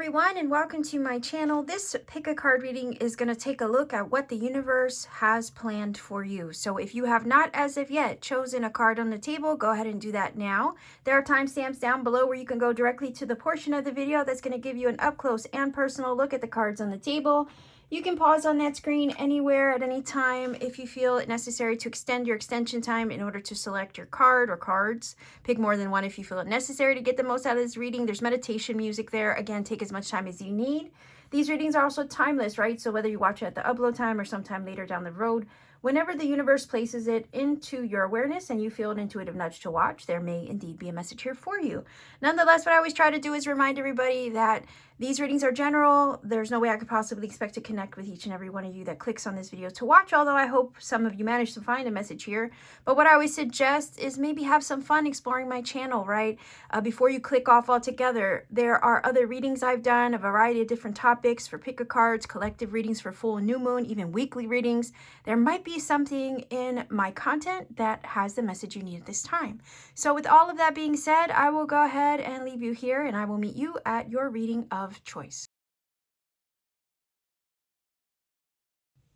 everyone, and welcome to my channel. This pick a card reading is going to take a look at what the universe has planned for you. So if you have not as of yet chosen a card on the table, go ahead and do that now. There are timestamps down below where you can go directly to the portion of the video that's going to give you an up close and personal look at the cards on the table. You can pause on that screen anywhere at any time if you feel it necessary to extend your extension time in order to select your card or cards. Pick more than one if you feel it necessary to get the most out of this reading. There's meditation music there. Again, take as much time as you need. These readings are also timeless, right? So whether you watch it at the upload time or sometime later down the road, whenever the universe places it into your awareness and you feel an intuitive nudge to watch, there may indeed be a message here for you. Nonetheless, what I always try to do is remind everybody that these readings are general. There's no way I could possibly expect to connect with each and every one of you that clicks on this video to watch, although I hope some of you manage to find a message here. But what I always suggest is maybe have some fun exploring my channel, right? Before you click off altogether, there are other readings I've done, a variety of different topics for pick-a-cards, collective readings for full and new moon, even weekly readings. There might be something in my content that has the message you need at this time. So with all of that being said, I will go ahead and leave you here, and I will meet you at your reading of choice.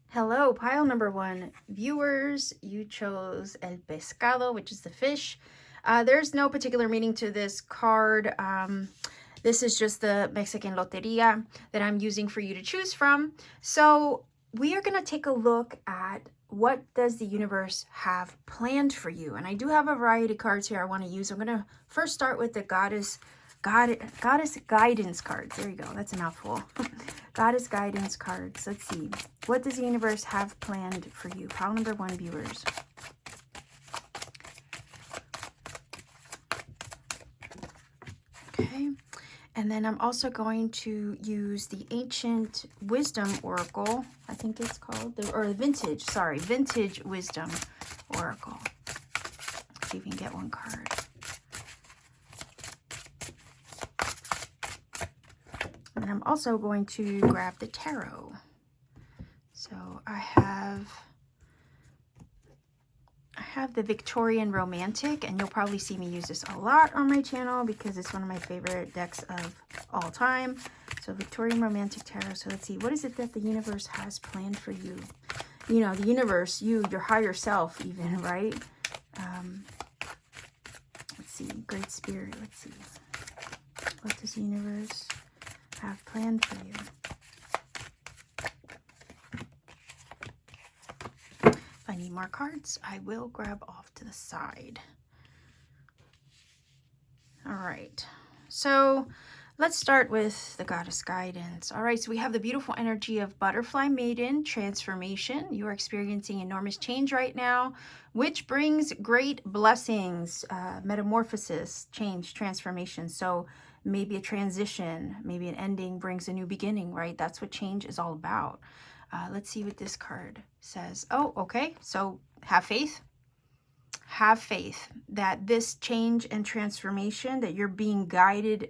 Hello, pile number one. Viewers, you chose El Pescado, which is the fish. There's no particular meaning to this card. This is just the Mexican Loteria that I'm using for you to choose from. So we are going to take a look at what does the universe have planned for you. And I do have a variety of cards here I want to use. I'm going to first start with the Goddess Guidance cards. There you go. That's a mouthful. Goddess Guidance cards. Let's see. What does the universe have planned for you? Pile number one, viewers. Okay. And then I'm also going to use the Ancient Wisdom Oracle. I think it's called, or Vintage, sorry, Vintage Wisdom Oracle. See if we can get one card. And I'm also going to grab the tarot. So I have the Victorian Romantic, and you'll probably see me use this a lot on my channel because it's one of my favorite decks of all time. So Victorian Romantic Tarot. So let's see, what is it that the universe has planned for you? You know, the universe, you, your higher self even, right? Let's see, Great Spirit, let's see. What does the universe have planned for you? If I need more cards, I will grab off to the side. All right, so let's start with the Goddess Guidance. All right, so we have the beautiful energy of Butterfly Maiden, transformation. You are experiencing enormous change right now, which brings great blessings, metamorphosis, change, transformation. So maybe a transition, maybe an ending brings a new beginning, right? That's what change is all about. Let's see what this card says. Oh, okay. So have faith. Have faith that this change and transformation, that you're being guided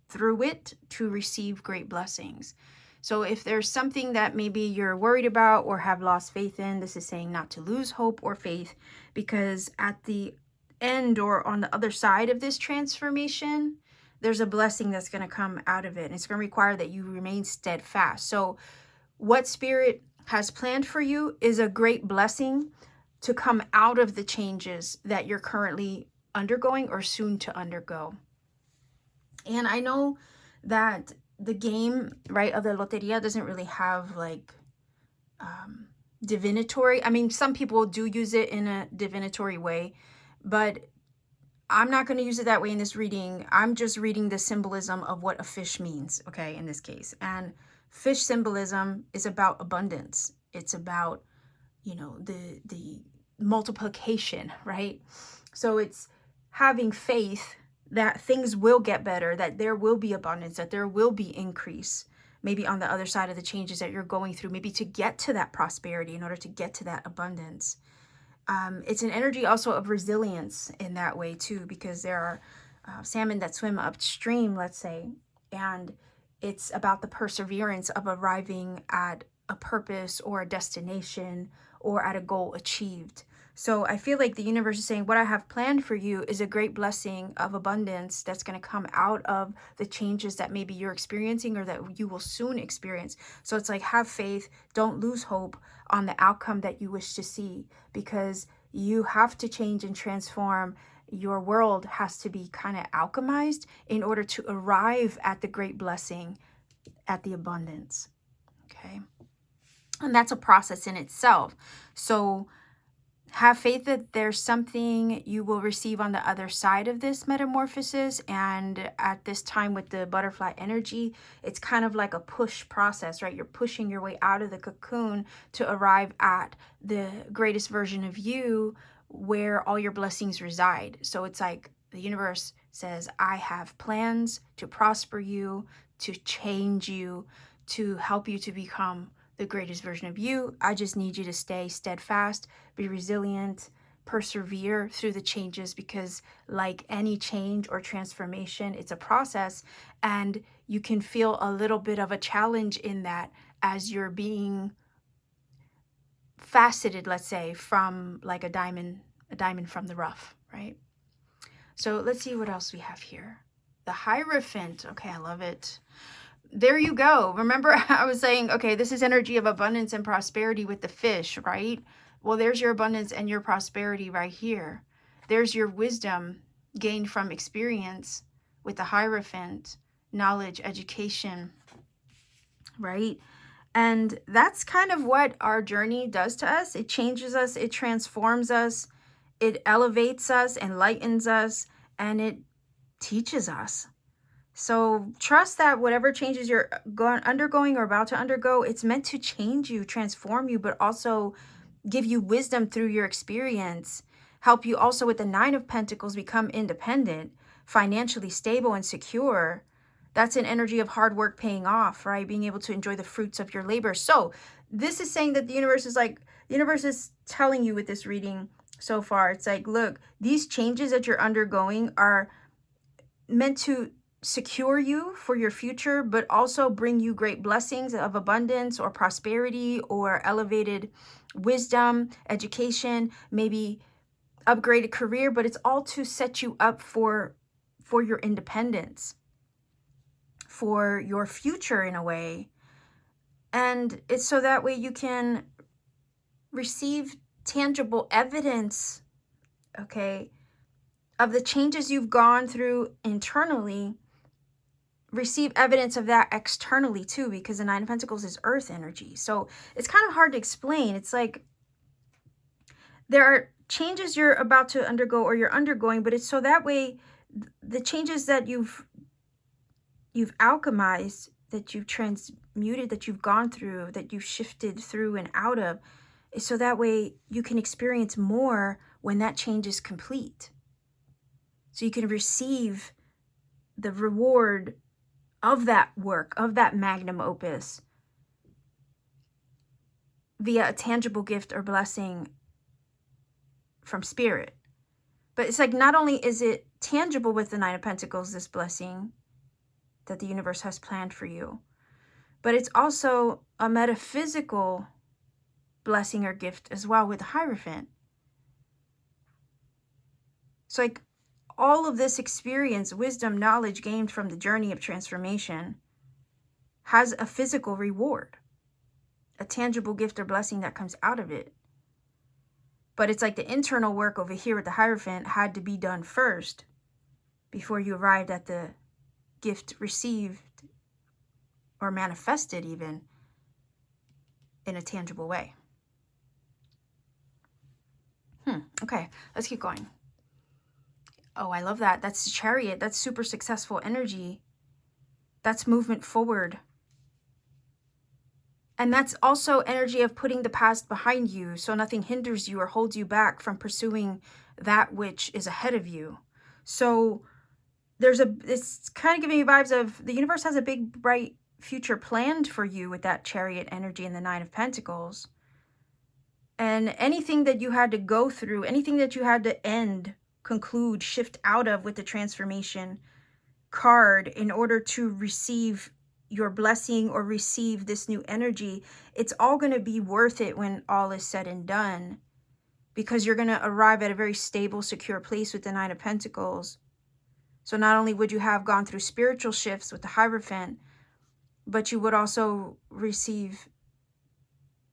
through it to receive great blessings. So if there's something that maybe you're worried about or have lost faith in, this is saying not to lose hope or faith, because at the end or on the other side of this transformation, there's a blessing that's going to come out of it. And it's going to require that you remain steadfast. So what Spirit has planned for you is a great blessing to come out of the changes that you're currently undergoing or soon to undergo. And I know that the game, right, of the Loteria doesn't really have like divinatory. I mean, some people do use it in a divinatory way, but I'm not going to use it that way in this reading. I'm just reading the symbolism of what a fish means, okay, in this case. And fish symbolism is about abundance. It's about, you know, the multiplication, right? So it's having faith that things will get better, that there will be abundance, that there will be increase, maybe on the other side of the changes that you're going through, maybe to get to that prosperity, in order to get to that abundance. It's an energy also of resilience in that way too, because there are salmon that swim upstream, let's say, and it's about the perseverance of arriving at a purpose or a destination or at a goal achieved. So I feel like the universe is saying what I have planned for you is a great blessing of abundance that's going to come out of the changes that maybe you're experiencing or that you will soon experience. So it's like, have faith, don't lose hope on the outcome that you wish to see, because you have to change and transform. Your world has to be kind of alchemized in order to arrive at the great blessing, at the abundance. Okay. And that's a process in itself. So have faith that there's something you will receive on the other side of this metamorphosis. And at this time with the butterfly energy, it's kind of like a push process, right? You're pushing your way out of the cocoon to arrive at the greatest version of you where all your blessings reside. So it's like the universe says, I have plans to prosper you, to change you, to help you to become the greatest version of you. I just need you to stay steadfast, be resilient, persevere through the changes, because like any change or transformation, it's a process, and you can feel a little bit of a challenge in that as you're being faceted, let's say, from like a diamond from the rough, right? So let's see what else we have here. The Hierophant. Okay, I love it. There you go. Remember I was saying, okay, this is energy of abundance and prosperity with the fish, right? Well, there's your abundance and your prosperity right here. There's your wisdom gained from experience with the Hierophant, knowledge, education, right? And that's kind of what our journey does to us. It changes us, it transforms us, it elevates us, enlightens us, and it teaches us. So trust that whatever changes you're undergoing or about to undergo, it's meant to change you, transform you, but also give you wisdom through your experience, help you also with the Nine of Pentacles become independent, financially stable and secure. That's an energy of hard work paying off, right? Being able to enjoy the fruits of your labor. So this is saying that the universe is telling you with this reading so far, it's like, look, these changes that you're undergoing are meant to secure you for your future, but also bring you great blessings of abundance or prosperity or elevated wisdom, education, maybe upgraded career, but it's all to set you up for your independence, for your future in a way. And it's so that way you can receive tangible evidence, okay, of the changes you've gone through internally. Receive evidence of that externally too, because the Nine of Pentacles is earth energy. So it's kind of hard to explain. It's like there are changes you're about to undergo or you're undergoing, but it's so that way the changes that you've alchemized, that you've transmuted, that you've gone through, that you've shifted through and out of, is so that way you can experience more when that change is complete. So you can receive the reward of that work, of that magnum opus, via a tangible gift or blessing from spirit. But it's like, not only is it tangible with the Nine of Pentacles, this blessing that the universe has planned for you, but it's also a metaphysical blessing or gift as well with the Hierophant. So like all of this experience, wisdom, knowledge gained from the journey of transformation has a physical reward, a tangible gift or blessing that comes out of it. But it's like the internal work over here with the Hierophant had to be done first before you arrived at the gift received or manifested even in a tangible way. Okay, let's keep going. Oh, I love that. That's the Chariot. That's super successful energy. That's movement forward. And that's also energy of putting the past behind you so nothing hinders you or holds you back from pursuing that which is ahead of you. So it's kind of giving me vibes of the universe has a big, bright future planned for you with that Chariot energy and the Nine of Pentacles. And anything that you had to go through, anything that you had to end, conclude, shift out of with the transformation card in order to receive your blessing or receive this new energy, it's all going to be worth it when all is said and done. because you're going to arrive at a very stable, secure place with the Nine of Pentacles. So not only would you have gone through spiritual shifts with the Hierophant, but you would also receive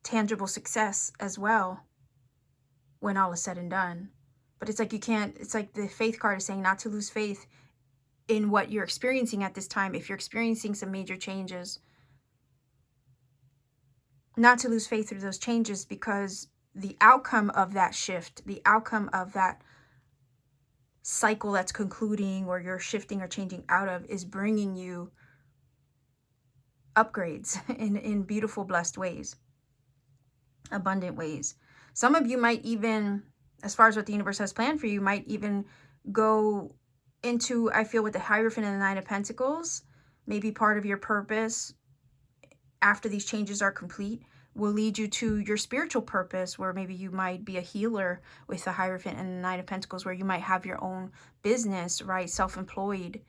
tangible success as well when all is said and done. But it's like you can't, it's like the Faith card is saying not to lose faith in what you're experiencing at this time. If you're experiencing some major changes, not to lose faith through those changes, because the outcome of that shift, the outcome of that cycle that's concluding or you're shifting or changing out of, is bringing you upgrades in beautiful, blessed ways, abundant ways. Some of you might even, as far as what the universe has planned for you, might even go into, I feel, with the Hierophant and the Nine of Pentacles, maybe part of your purpose after these changes are complete will lead you to your spiritual purpose, where maybe you might be a healer with the Hierophant and the Nine of Pentacles, where you might have your own business, right? Self-employed.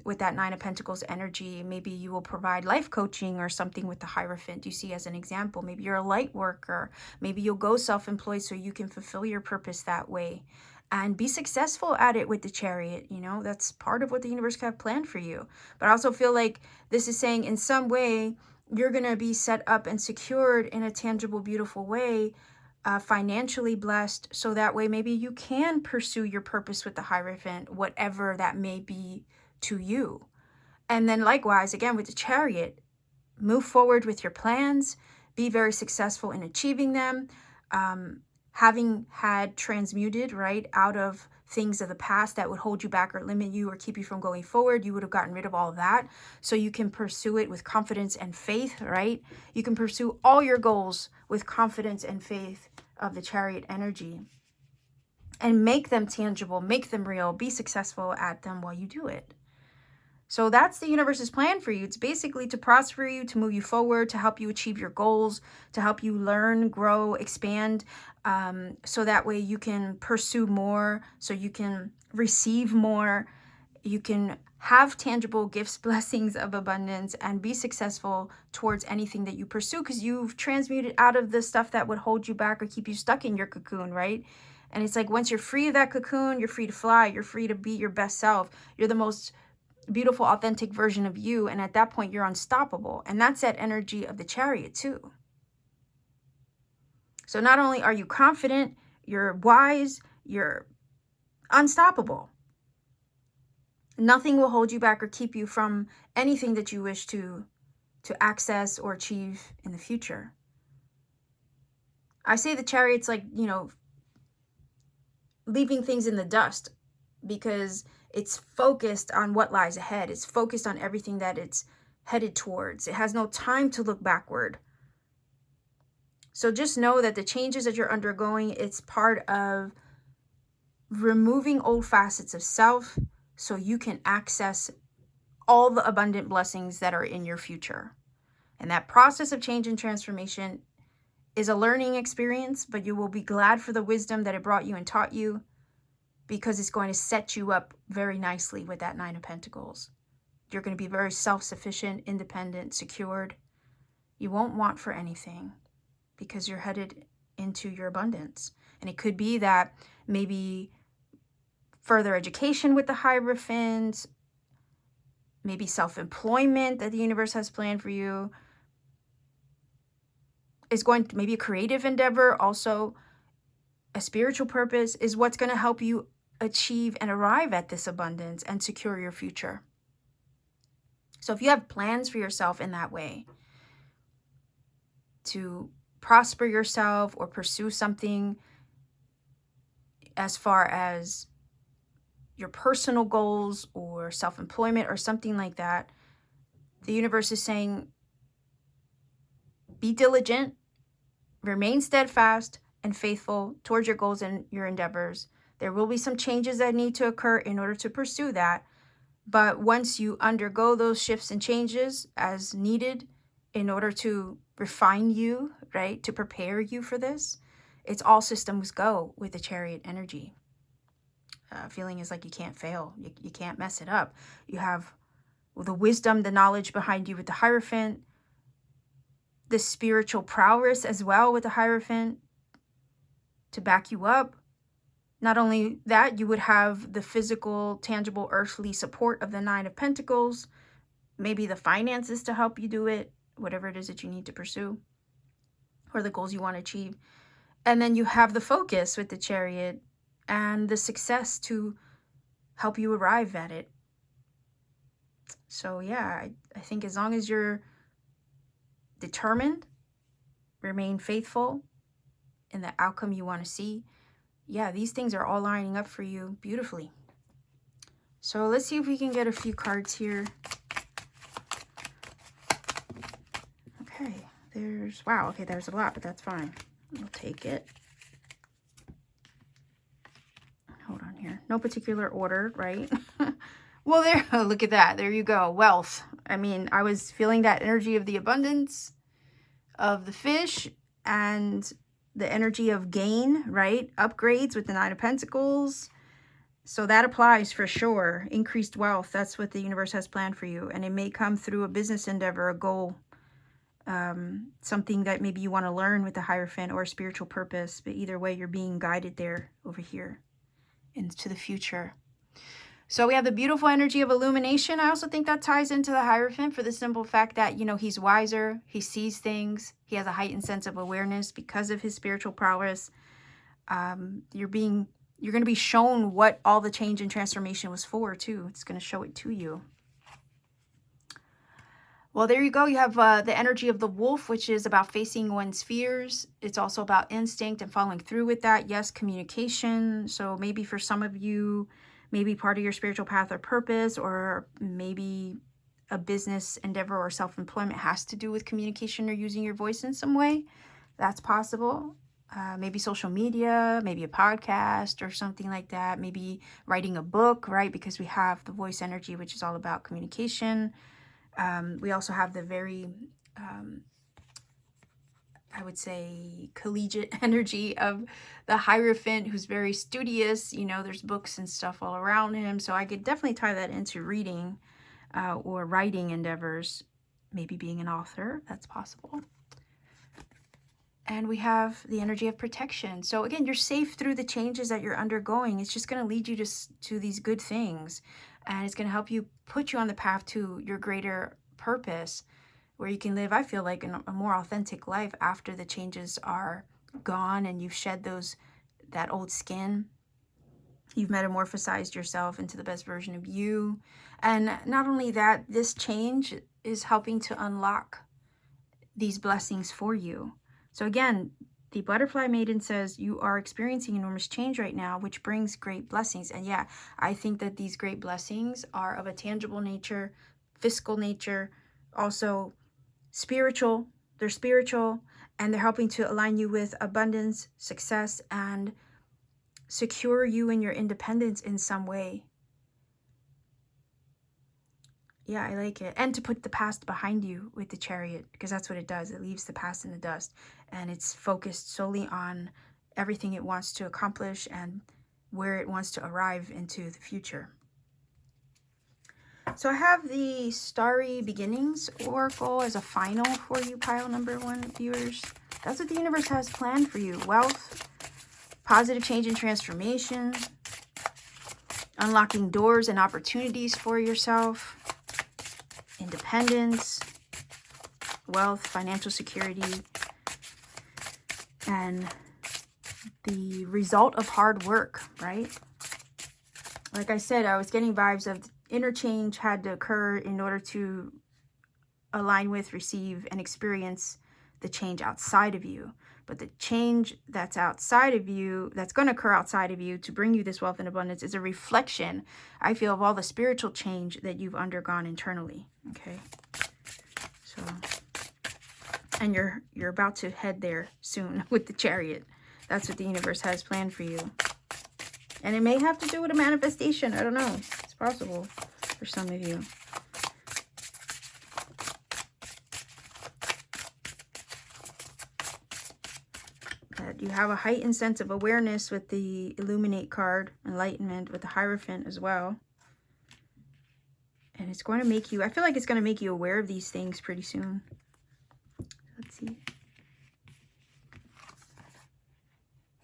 With that Nine of Pentacles energy, maybe you will provide life coaching or something with the Hierophant. You see, as an example, maybe you're a light worker. Maybe you'll go self-employed so you can fulfill your purpose that way and be successful at it with the Chariot. You know, that's part of what the universe have planned for you. But I also feel like this is saying in some way you're going to be set up and secured in a tangible, beautiful way, financially blessed, so that way maybe you can pursue your purpose with the Hierophant, whatever that may be to you. And then likewise, again, with the Chariot, move forward with your plans, be very successful in achieving them. Having had transmuted, right, out of things of the past that would hold you back or limit you or keep you from going forward, you would have gotten rid of all of that, so you can pursue it with confidence and faith, right? You can pursue all your goals with confidence and faith of the Chariot energy and make them tangible, make them real, be successful at them while you do it. So that's the universe's plan for you. It's basically to prosper you, to move you forward, to help you achieve your goals, to help you learn, grow, expand, so that way you can pursue more, so you can receive more, you can have tangible gifts, blessings of abundance, and be successful towards anything that you pursue, because you've transmuted out of the stuff that would hold you back or keep you stuck in your cocoon, right? And it's like once you're free of that cocoon, you're free to fly, you're free to be your best self. You're the most beautiful, authentic version of you, and at that point you're unstoppable. And that's that energy of the Chariot too. So not only are you confident, you're wise, you're unstoppable. Nothing will hold you back or keep you from anything that you wish to access or achieve in the future. I say the Chariot's like, you know, leaving things in the dust, because it's focused on what lies ahead. It's focused on everything that it's headed towards. It has no time to look backward. So just know that the changes that you're undergoing, it's part of removing old facets of self so you can access all the abundant blessings that are in your future. And that process of change and transformation is a learning experience, but you will be glad for the wisdom that it brought you and taught you, because it's going to set you up very nicely with that Nine of Pentacles. You're going to be very self-sufficient, independent, secured. You won't want for anything because you're headed into your abundance. And it could be that maybe further education with the Hierophant, maybe self-employment that the universe has planned for you, is going to maybe a creative endeavor, also a spiritual purpose, is what's going to help you achieve and arrive at this abundance and secure your future. So if you have plans for yourself in that way, to prosper yourself or pursue something as far as your personal goals or self-employment or something like that, the universe is saying, be diligent, remain steadfast and faithful towards your goals and your endeavors. There will be some changes that need to occur in order to pursue that. But once you undergo those shifts and changes as needed in order to refine you, right, to prepare you for this, it's all systems go with the Chariot energy. Feeling is like you can't fail. You can't mess it up. You have the wisdom, the knowledge behind you with the Hierophant, the spiritual prowess as well with the Hierophant. to back you up. Not only that, you would have the physical, tangible, earthly support of the Nine of Pentacles, maybe the finances to help you do it, whatever it is that you need to pursue, or the goals you want to achieve. And then you have the focus with the Chariot and the success to help you arrive at it. So yeah, I think as long as you're determined, remain faithful in the outcome you want to see, yeah, these things are all lining up for you beautifully. So let's see if we can get a few cards here. Okay, wow, okay, there's a lot, but that's fine. We'll take it. Hold on here. No particular order, right? Well, there, oh, look at that. There you go. Wealth. I mean, I was feeling that energy of the abundance of the fish and the energy of gain, right? Upgrades with the Nine of Pentacles. So that applies for sure. Increased wealth. That's what the universe has planned for you. And it may come through a business endeavor, a goal, something that maybe you want to learn with the Hierophant or a spiritual purpose. But either way, you're being guided there over here into the future. So we have the beautiful energy of illumination. I also think that ties into the Hierophant for the simple fact that, you know, he's wiser. He sees things. He has a heightened sense of awareness because of his spiritual prowess. You're going to be shown what all the change and transformation was for, too. It's going to show it to you. Well, there you go. You have the energy of the wolf, which is about facing one's fears. It's also about instinct and following through with that. Yes, communication. So maybe for some of you, maybe part of your spiritual path or purpose, or maybe a business endeavor or self-employment has to do with communication or using your voice in some way. That's possible. Maybe social media, maybe a podcast or something like that. Maybe writing a book, right? Because we have the voice energy, which is all about communication. We also have the very, I would say, collegiate energy of the Hierophant, who's very studious. You know, there's books and stuff all around him. So I could definitely tie that into reading or writing endeavors, maybe being an author. That's possible. And we have the energy of protection. So again, you're safe through the changes that you're undergoing. It's just going to lead you to these good things. And it's going to help you put you on the path to your greater purpose, where you can live, I feel like, a more authentic life after the changes are gone and you've shed that old skin. You've metamorphosized yourself into the best version of you. And not only that, this change is helping to unlock these blessings for you. So again, the Butterfly Maiden says you are experiencing enormous change right now, which brings great blessings. And yeah, I think that these great blessings are of a tangible nature, fiscal nature, also spiritual. They're spiritual, and they're helping to align you with abundance, success, and secure you in your independence in some way. Yeah, I like it. And to put the past behind you with the Chariot, because that's what it does. It leaves the past in the dust, and it's focused solely on everything it wants to accomplish and where it wants to arrive into the future. So I have the Starry Beginnings Oracle as a final for you, pile number 1 viewers. That's what the universe has planned for you. Wealth, positive change and transformation, unlocking doors and opportunities for yourself, independence, wealth, financial security, and the result of hard work, right? Like I said, I was getting vibes of interchange had to occur in order to align with, receive, and experience the change outside of you. But the change that's outside of you, that's going to occur outside of you to bring you this wealth and abundance, is a reflection, I feel, of all the spiritual change that you've undergone internally. Okay. So, and you're about to head there soon with the Chariot. That's what the universe has planned for you. And it may have to do with a manifestation. I don't know. It's possible for some of you. That you have a heightened sense of awareness with the Illuminate card, Enlightenment, with the Hierophant as well. And it's going to make you, I feel like it's going to make you aware of these things pretty soon. Let's see.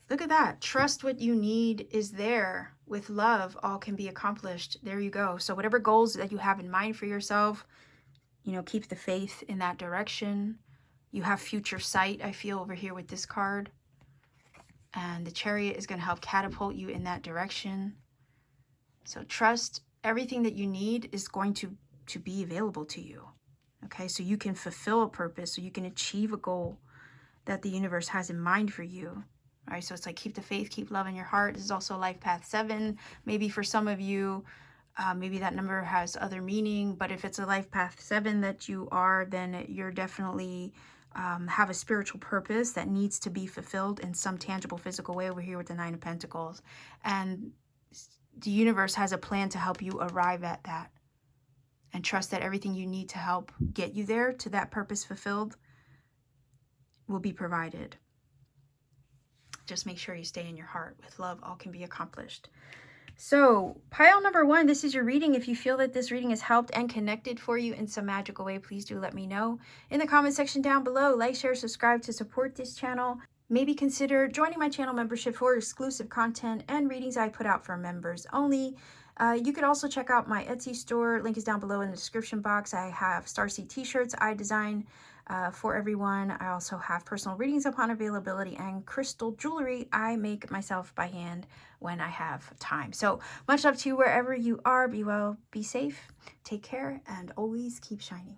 Look at that. Trust what you need is there. With love, all can be accomplished. There you go. So whatever goals that you have in mind for yourself, you know, keep the faith in that direction. You have future sight, I feel, over here with this card. And the Chariot is going to help catapult you in that direction. So trust everything that you need is going to be available to you. Okay, so you can fulfill a purpose, so you can achieve a goal that the universe has in mind for you. All right, so it's like keep the faith, keep love in your heart. This is also life path 7. Maybe for some of you, maybe that number has other meaning, but if it's a life path 7 that you are, then you're definitely have a spiritual purpose that needs to be fulfilled in some tangible physical way over here with the 9 of Pentacles. And the universe has a plan to help you arrive at that. And trust that everything you need to help get you there to that purpose fulfilled will be provided. Just make sure you stay in your heart. With love, all can be accomplished. So pile number 1, this is your reading. If you feel that this reading has helped and connected for you in some magical way, please do let me know in the comment section down below. Like, share, subscribe to support this channel. Maybe consider joining my channel membership for exclusive content and readings I put out for members only. You could also check out my Etsy store. Link is down below in the description box. I have Starseed t-shirts I design for everyone. I also have personal readings upon availability and crystal jewelry I make myself by hand when I have time. So much love to you wherever you are. Be well, be safe, take care, and always keep shining.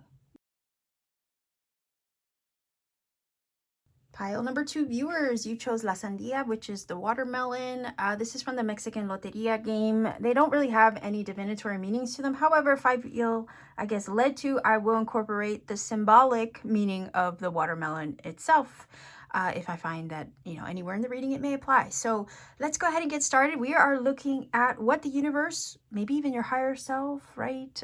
Pile number 2 viewers, you chose La Sandia, which is the watermelon. This is from the Mexican Loteria game. They don't really have any divinatory meanings to them. However, if I feel, I guess, led to, I will incorporate the symbolic meaning of the watermelon itself. If I find that, you know, anywhere in the reading it may apply. So let's go ahead and get started. We are looking at what the universe, maybe even your higher self, right?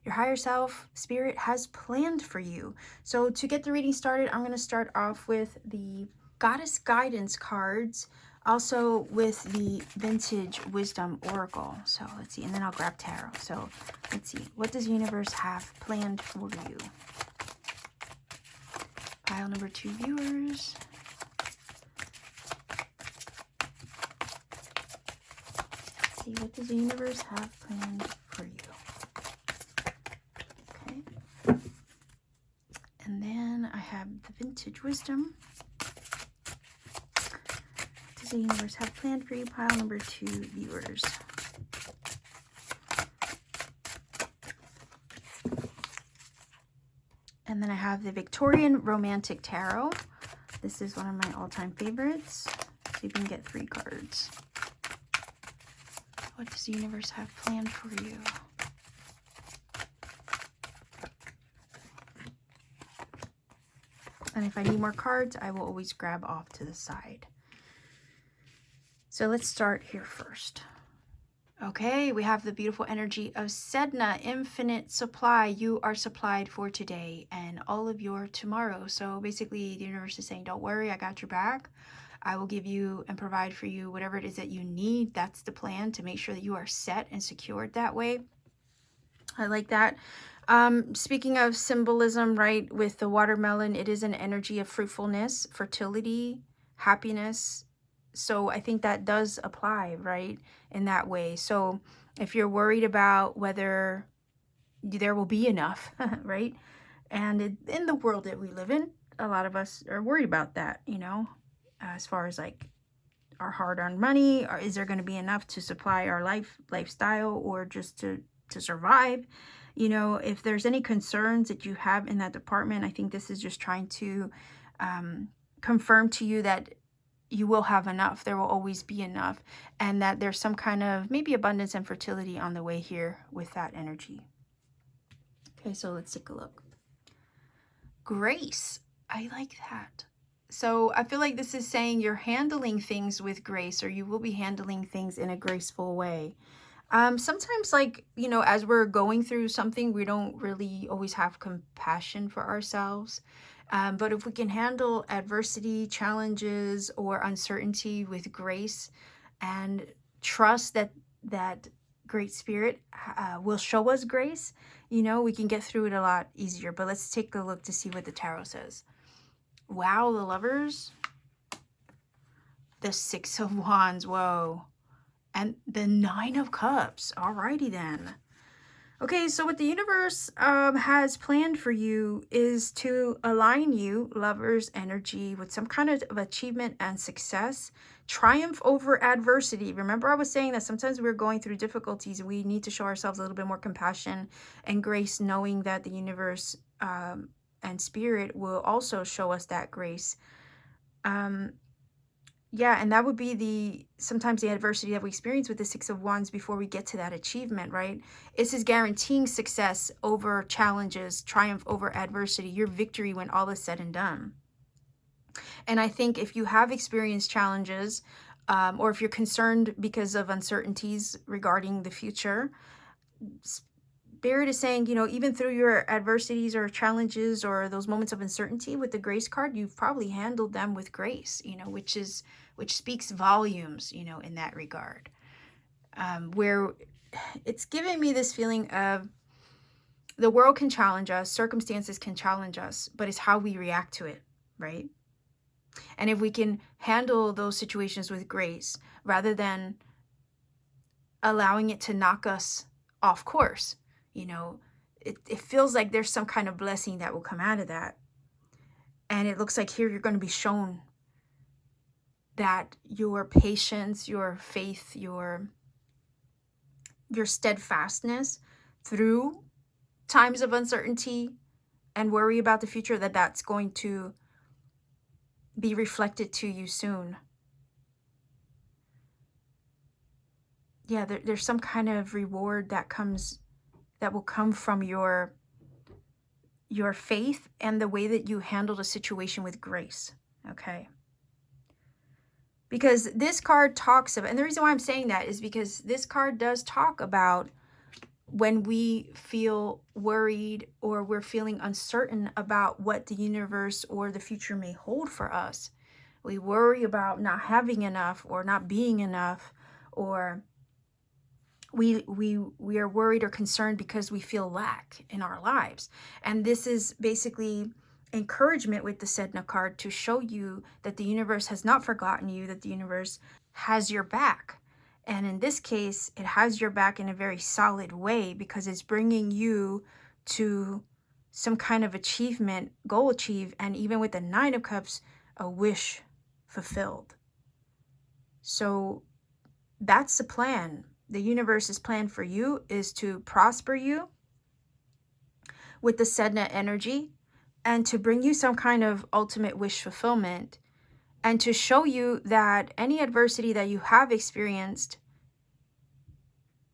Your higher self, spirit, has planned for you. So to get the reading started, I'm going to start off with the Goddess Guidance cards, also with the Vintage Wisdom Oracle. So let's see, and then I'll grab Tarot. So let's see, what does the universe have planned for you? Pile number 2 viewers. Let's see, what does the universe have planned for you? And then I have the Vintage Wisdom. What does the universe have planned for you? Pile number 2 viewers. And then I have the Victorian Romantic Tarot. This is one of my all-time favorites. So you can get 3 cards. What does the universe have planned for you? And if I need more cards, I will always grab off to the side. So let's start here first. Okay, we have the beautiful energy of Sedna, infinite supply. You are supplied for today and all of your tomorrow. So basically the universe is saying, don't worry, I got your back. I will give you and provide for you whatever it is that you need. That's the plan, to make sure that you are set and secured that way. I like that. Speaking of symbolism, right, with the watermelon, it is an energy of fruitfulness, fertility, happiness. So I think that does apply, right, in that way. So if you're worried about whether there will be enough, right, and in the world that we live in, a lot of us are worried about that, you know, as far as like our hard-earned money, or is there going to be enough to supply our lifestyle, or just to survive? You know, if there's any concerns that you have in that department, I think this is just trying to confirm to you that you will have enough. There will always be enough, and that there's some kind of maybe abundance and fertility on the way here with that energy. Okay, so let's take a look. Grace. I like that. So I feel like this is saying you're handling things with grace, or you will be handling things in a graceful way. Sometimes, like, you know, as we're going through something, we don't really always have compassion for ourselves. But if we can handle adversity, challenges, or uncertainty with grace, and trust that Great Spirit will show us grace, you know, we can get through it a lot easier. But let's take a look to see what the tarot says. Wow, the Lovers. the Six of Wands, whoa. And the Nine of Cups, alrighty then. Okay, so what the universe has planned for you is to align you, lovers' energy, with some kind of achievement and success, triumph over adversity. Remember, I was saying that sometimes we're going through difficulties. We need to show ourselves a little bit more compassion and grace, knowing that the universe and spirit will also show us that grace. Yeah, and that would be sometimes the adversity that we experience with the Six of Wands before we get to that achievement, right? This is guaranteeing success over challenges, triumph over adversity, your victory when all is said and done. And I think if you have experienced challenges, or if you're concerned because of uncertainties regarding the future, Spirit is saying, you know, even through your adversities or challenges or those moments of uncertainty with the Grace card, you've probably handled them with grace, you know, which speaks volumes, you know, in that regard. Where it's giving me this feeling of the world can challenge us, circumstances can challenge us, but it's how we react to it, right? And if we can handle those situations with grace rather than allowing it to knock us off course, you know, it feels like there's some kind of blessing that will come out of that. And it looks like here you're going to be shown that your patience, your faith, your steadfastness through times of uncertainty and worry about the future, that's going to be reflected to you soon. Yeah, there's some kind of reward that will come from your faith and the way that you handled a situation with grace, okay? Because this card talks about, and the reason why I'm saying that is because this card does talk about when we feel worried or we're feeling uncertain about what the universe or the future may hold for us. We worry about not having enough or not being enough, or we are worried or concerned because we feel lack in our lives. And this is basically encouragement with the Sedna card to show you that the universe has not forgotten you, that the universe has your back. And in this case, it has your back in a very solid way because it's bringing you to some kind of achievement, goal achieved, and even with the Nine of Cups, a wish fulfilled. So that's the plan. The universe's plan for you is to prosper you with the Sedna energy and to bring you some kind of ultimate wish fulfillment and to show you that any adversity that you have experienced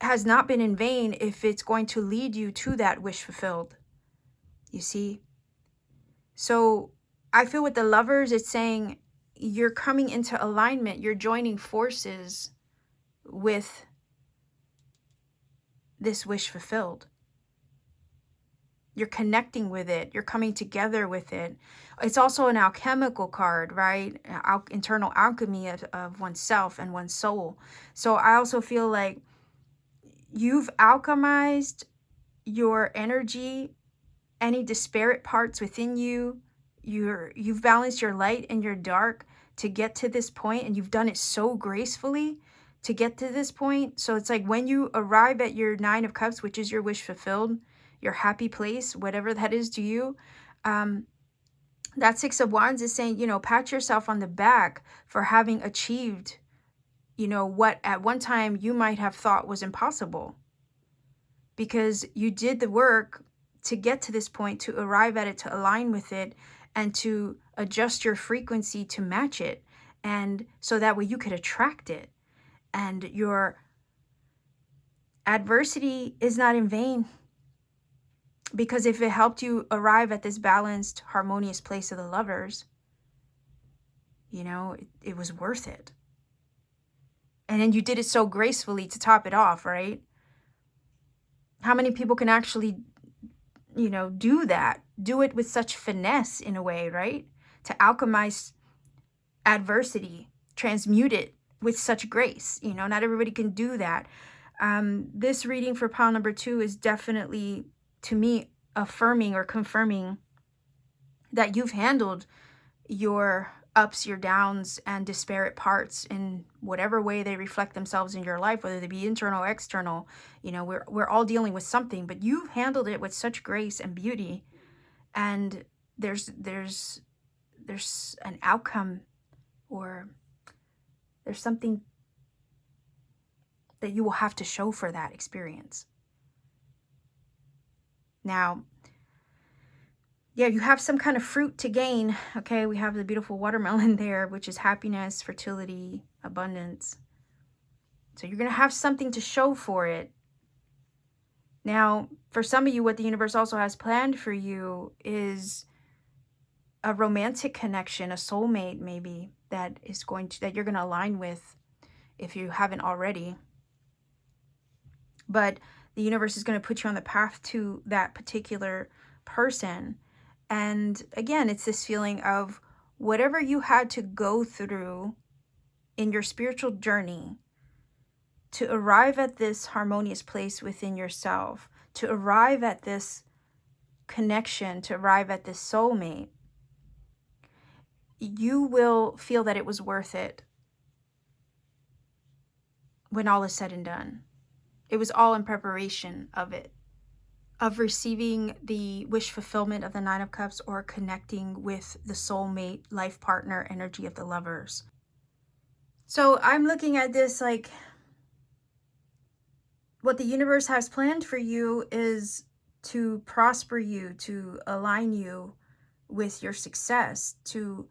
has not been in vain if it's going to lead you to that wish fulfilled. You see? So I feel with the Lovers, it's saying you're coming into alignment. You're joining forces with this wish fulfilled. You're connecting with it. You're coming together with it. It's also an alchemical card, right? Internal alchemy of oneself and one's soul. So I also feel like you've alchemized your energy, any disparate parts within you. You've balanced your light and your dark to get to this point, and you've done it so gracefully to get to this point. So it's like when you arrive at your Nine of Cups, which is your wish fulfilled, your happy place, whatever that is to you, that Six of Wands is saying, you know, pat yourself on the back for having achieved, you know, what at one time you might have thought was impossible, because you did the work to get to this point, to arrive at it, to align with it, and to adjust your frequency to match it. And so that way you could attract it. And your adversity is not in vain, because if it helped you arrive at this balanced, harmonious place of the Lovers, you know, it was worth it. And then you did it so gracefully to top it off, right? How many people can actually, you know, do that? Do it with such finesse in a way, right? To alchemize adversity, transmute it with such grace. You know, not everybody can do that. This reading for pile number 2 is definitely, to me, affirming or confirming that you've handled your ups, your downs, and disparate parts in whatever way they reflect themselves in your life, whether they be internal or external. You know, we're all dealing with something, but you've handled it with such grace and beauty. And there's an outcome, or there's something that you will have to show for that experience. Now, yeah, you have some kind of fruit to gain. Okay, we have the beautiful watermelon there, which is happiness, fertility, abundance. So you're going to have something to show for it. Now, for some of you, what the universe also has planned for you is a romantic connection, a soulmate maybe, that you're going to align with if you haven't already. But the universe is going to put you on the path to that particular person. And again, it's this feeling of whatever you had to go through in your spiritual journey to arrive at this harmonious place within yourself, to arrive at this connection, to arrive at this soulmate, you will feel that it was worth it when all is said and done. It was all in preparation of it, of receiving the wish fulfillment of the Nine of Cups, or connecting with the soulmate, life partner energy of the Lovers. So I'm looking at this like, what the universe has planned for you is to prosper you, to align you with your success, to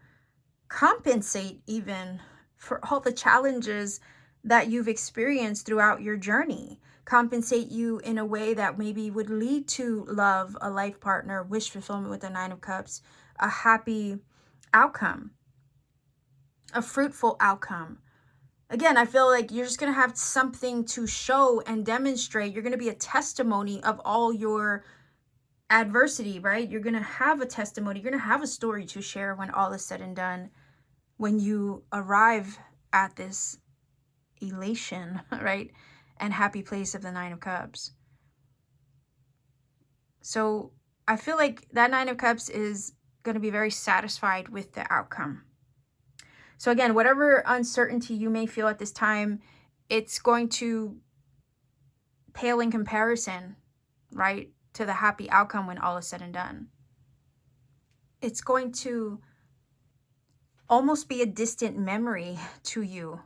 compensate even for all the challenges that you've experienced throughout your journey. Compensate you in a way that maybe would lead to love, a life partner, wish fulfillment with the Nine of Cups, a happy outcome, a fruitful outcome. Again, I feel like you're just going to have something to show and demonstrate. You're going to be a testimony of all your adversity, right? You're going to have a testimony. You're going to have a story to share when all is said and done, when you arrive at this elation, right? And happy place of the Nine of Cups. So I feel like that Nine of Cups is going to be very satisfied with the outcome. So again, whatever uncertainty you may feel at this time, it's going to pale in comparison, right, to the happy outcome when all is said and done. It's going to almost be a distant memory to you.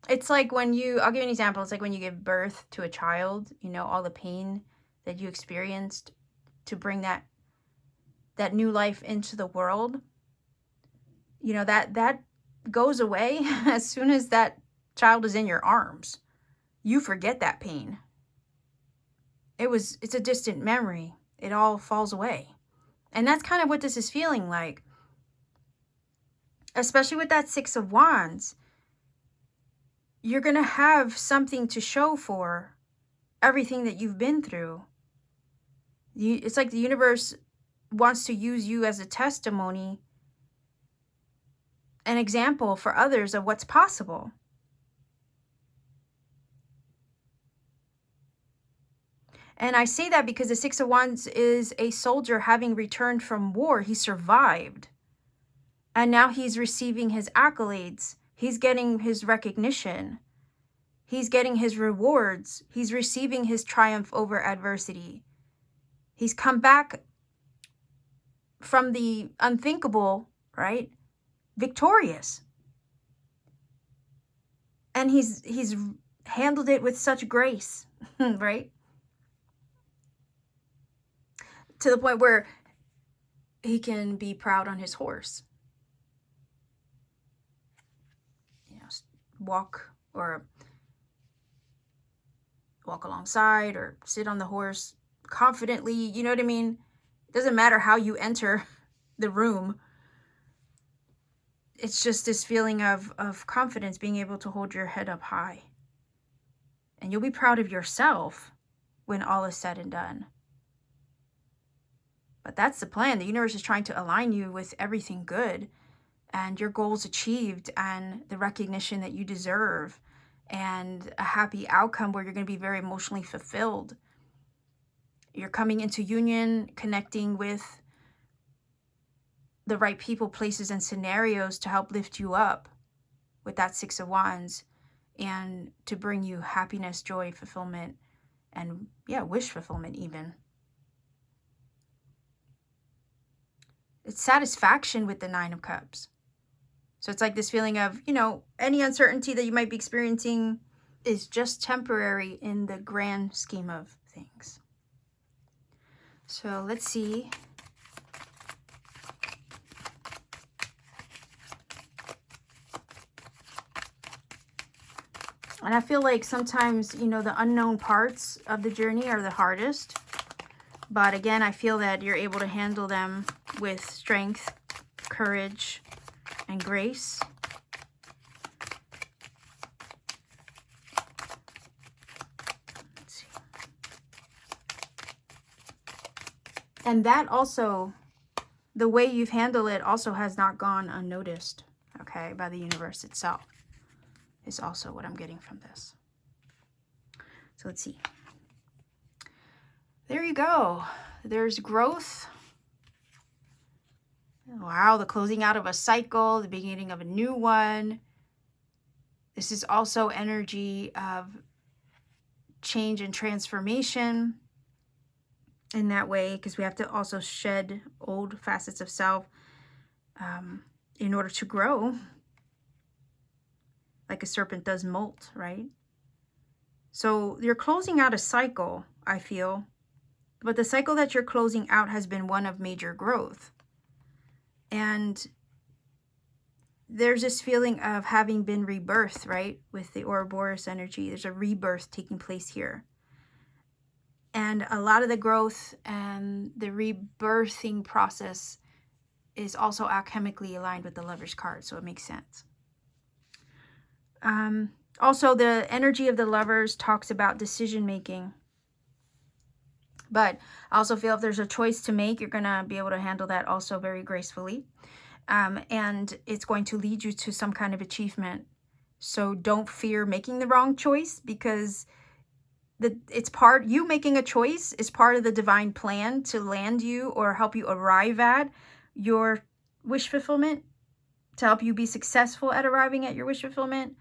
It's like when I'll give you an example. It's like when you give birth to a child, you know, all the pain that you experienced to bring that new life into the world. You know, that goes away as soon as that child is in your arms. You forget that pain. It's a distant memory. It all falls away. And that's kind of what this is feeling like. Especially with that Six of Wands. You're going to have something to show for everything that you've been through. It's like the universe wants to use you as a testimony, an example for others of what's possible. And I say that because the Six of Wands is a soldier having returned from war. He survived. And now he's receiving his accolades. He's getting his recognition. He's getting his rewards. He's receiving his triumph over adversity. He's come back from the unthinkable, right? Victorious. And he's handled it with such grace, right? To the point where he can be proud on his horse. You know, walk alongside or sit on the horse confidently, you know what I mean? It doesn't matter how you enter the room. It's just this feeling of confidence, being able to hold your head up high. And you'll be proud of yourself when all is said and done. But that's the plan. The universe is trying to align you with everything good and your goals achieved and the recognition that you deserve and a happy outcome where you're going to be very emotionally fulfilled. You're coming into union, connecting with the right people, places, and scenarios to help lift you up with that Six of Wands and to bring you happiness, joy, fulfillment, and yeah, wish fulfillment even. It's satisfaction with the Nine of Cups. So it's like this feeling of, you know, any uncertainty that you might be experiencing is just temporary in the grand scheme of things. So let's see. And I feel like sometimes, you know, the unknown parts of the journey are the hardest. But again, I feel that you're able to handle them with strength, courage, and grace. Let's see. And that also, the way you've handled it also has not gone unnoticed, okay, by the universe itself. Is also what I'm getting from this. So let's see. There you go. There's growth. Wow, the closing out of a cycle, the beginning of a new one. This is also energy of change and transformation in that way, because we have to also shed old facets of self in order to grow. Like a serpent does molt, right? So you're closing out a cycle, I feel. But the cycle that you're closing out has been one of major growth. And there's this feeling of having been rebirthed, right? With the Ouroboros energy, there's a rebirth taking place here. And a lot of the growth and the rebirthing process is also alchemically aligned with the Lover's card, so it makes sense. Also, the energy of the Lovers talks about decision making. But I also feel if there's a choice to make, you're going to be able to handle that also very gracefully. And it's going to lead you to some kind of achievement. So don't fear making the wrong choice, because you making a choice is part of the divine plan to land you or help you arrive at your wish fulfillment, to help you be successful at arriving at your wish fulfillment.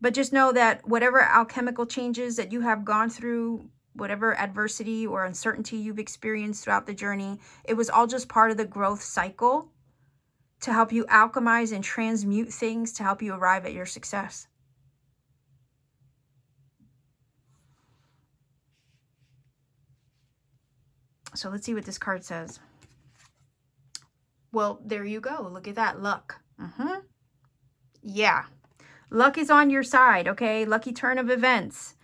But just know that whatever alchemical changes that you have gone through, whatever adversity or uncertainty you've experienced throughout the journey, it was all just part of the growth cycle to help you alchemize and transmute things to help you arrive at your success. So let's see what this card says. Well, there you go. Look at that. Luck. Yeah. Luck is on your side, okay? Lucky turn of events.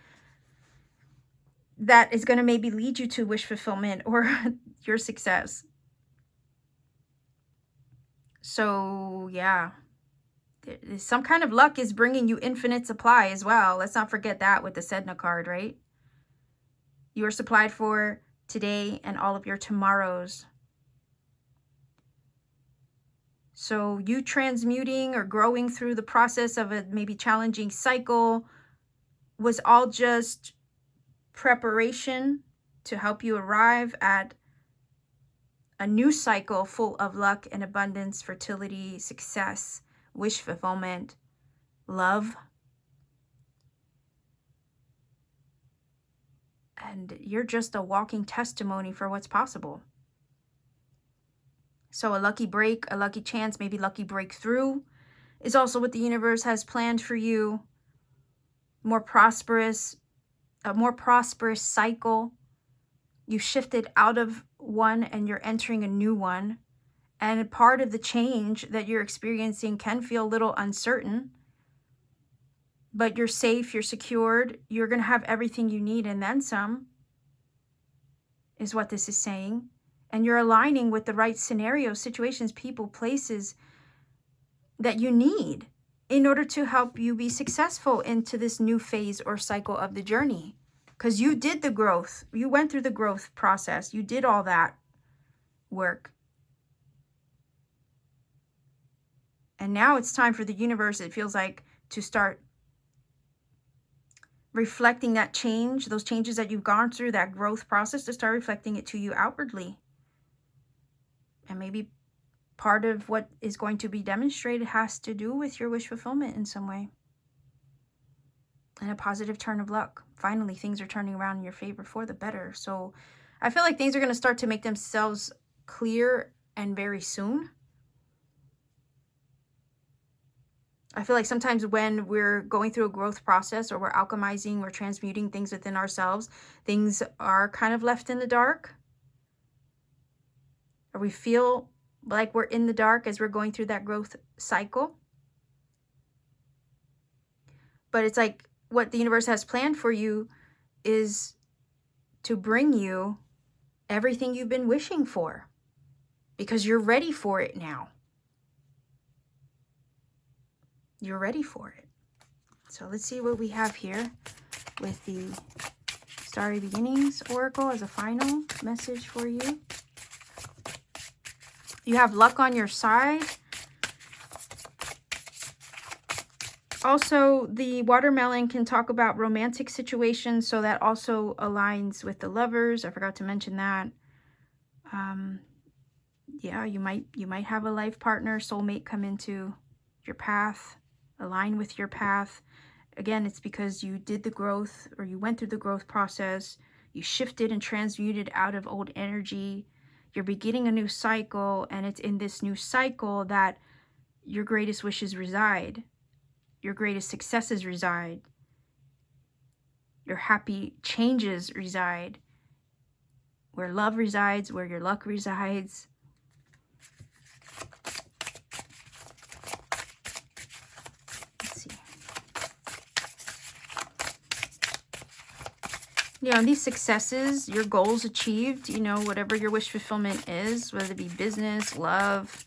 That is going to maybe lead you to wish fulfillment or your success. So, yeah. Some kind of luck is bringing you infinite supply as well. Let's not forget that with the Sedna card, right? You are supplied for today and all of your tomorrows. So you transmuting or growing through the process of a maybe challenging cycle was all just preparation to help you arrive at a new cycle full of luck and abundance, fertility, success, wish fulfillment, love. And you're just a walking testimony for what's possible. So a lucky break, a lucky chance, maybe lucky breakthrough is also what the universe has planned for you. A more prosperous cycle. You shifted out of one and you're entering a new one. And part of the change that you're experiencing can feel a little uncertain. But you're safe, you're secured, you're going to have everything you need and then some, is what this is saying. And you're aligning with the right scenarios, situations, people, places that you need in order to help you be successful into this new phase or cycle of the journey. Because you did the growth. You went through the growth process. You did all that work. And now it's time for the universe, it feels like, to start reflecting that change, those changes that you've gone through, that growth process, to start reflecting it to you outwardly. And maybe part of what is going to be demonstrated has to do with your wish fulfillment in some way. And a positive turn of luck. Finally, things are turning around in your favor for the better. So I feel like things are going to start to make themselves clear and very soon. I feel like sometimes when we're going through a growth process, or we're alchemizing or transmuting things within ourselves, things are kind of left in the dark. Or we feel like we're in the dark as we're going through that growth cycle. But it's like what the universe has planned for you is to bring you everything you've been wishing for, because you're ready for it now. You're ready for it. So let's see what we have here with the Starry Beginnings Oracle as a final message for you. You have luck on your side. Also, the watermelon can talk about romantic situations, so that also aligns with the Lovers. I forgot to mention that. Yeah, you might have a life partner, soulmate come into your path, align with your path. Again, it's because you did the growth, or you went through the growth process. You shifted and transmuted out of old energy. You're beginning a new cycle, and it's in this new cycle that your greatest wishes reside. Your greatest successes reside. Your happy changes reside. Where love resides, where your luck resides. Let's see. You know, these successes, your goals achieved, you know, whatever your wish fulfillment is, whether it be business, love,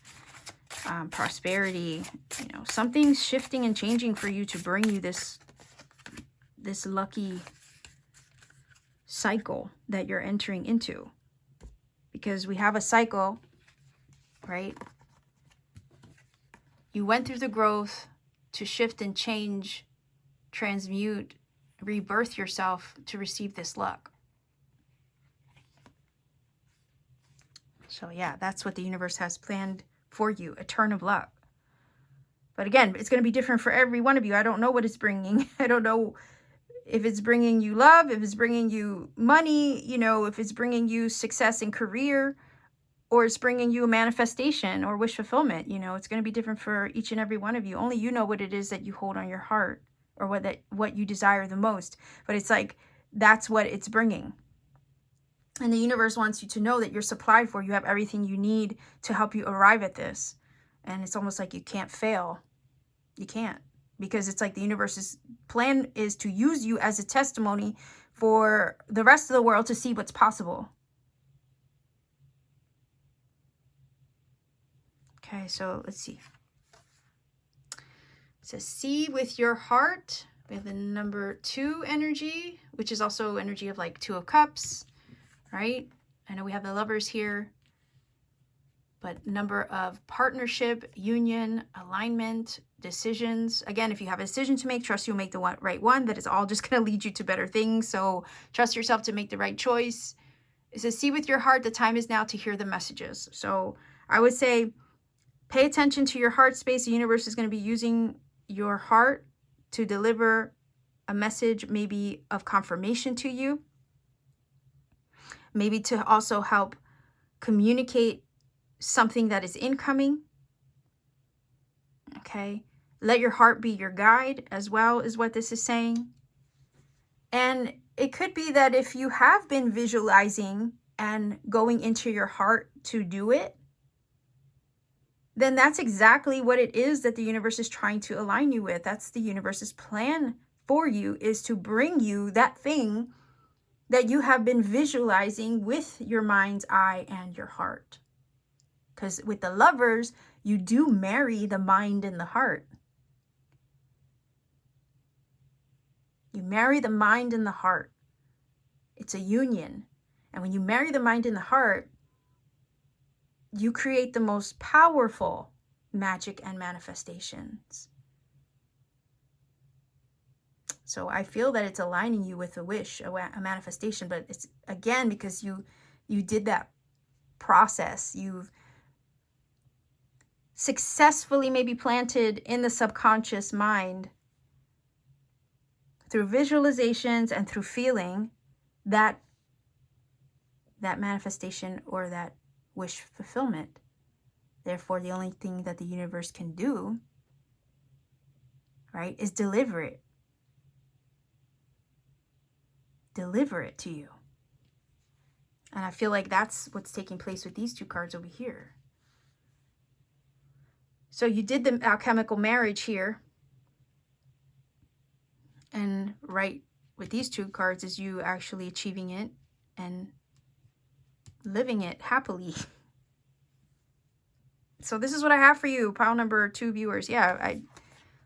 prosperity, you know, something's shifting and changing for you to bring you this lucky cycle that you're entering into. Because we have a cycle, right? You went through the growth to shift and change, transmute, rebirth yourself to receive this luck. So yeah, that's what the universe has planned for you, a turn of luck. But again, it's going to be different for every one of you. I don't know what it's bringing. I don't know if it's bringing you love, if it's bringing you money, you know, if it's bringing you success in career, or it's bringing you a manifestation or wish fulfillment. You know, it's going to be different for each and every one of you. Only you know what it is that you hold on your heart, or what you desire the most. But it's like, that's what it's bringing. And the universe wants you to know that you're supplied for. You have everything you need to help you arrive at this. And it's almost like you can't fail. You can't. Because it's like the universe's plan is to use you as a testimony for the rest of the world to see what's possible. Okay, so let's see. It says, see with your heart. We have the number 2 energy, which is also energy of like 2 of Cups. Right? I know we have the Lovers here, but number of partnership, union, alignment, decisions. Again, if you have a decision to make, trust you'll make the right one. That is all just going to lead you to better things. So trust yourself to make the right choice. It says, see with your heart, the time is now to hear the messages. So I would say, pay attention to your heart space. The universe is going to be using your heart to deliver a message, maybe of confirmation to you. Maybe to also help communicate something that is incoming. Okay. Let your heart be your guide as well, is what this is saying. And it could be that if you have been visualizing and going into your heart to do it, then that's exactly what it is that the universe is trying to align you with. That's the universe's plan for you, is to bring you that thing that you have been visualizing with your mind's eye and your heart. Because with the Lovers, you do marry the mind and the heart. You marry the mind and the heart. It's a union. And when you marry the mind and the heart, you create the most powerful magic and manifestations. So I feel that it's aligning you with a wish, a manifestation, but it's again because you did that process. You've successfully maybe planted in the subconscious mind through visualizations and through feeling that manifestation or that wish fulfillment. Therefore, the only thing that the universe can do, right, is deliver it. Deliver it to you. And I feel like that's what's taking place with these two cards over here. So you did the alchemical marriage here. And right with these two cards is you actually achieving it and living it happily. So this is what I have for you, pile number 2 viewers. Yeah,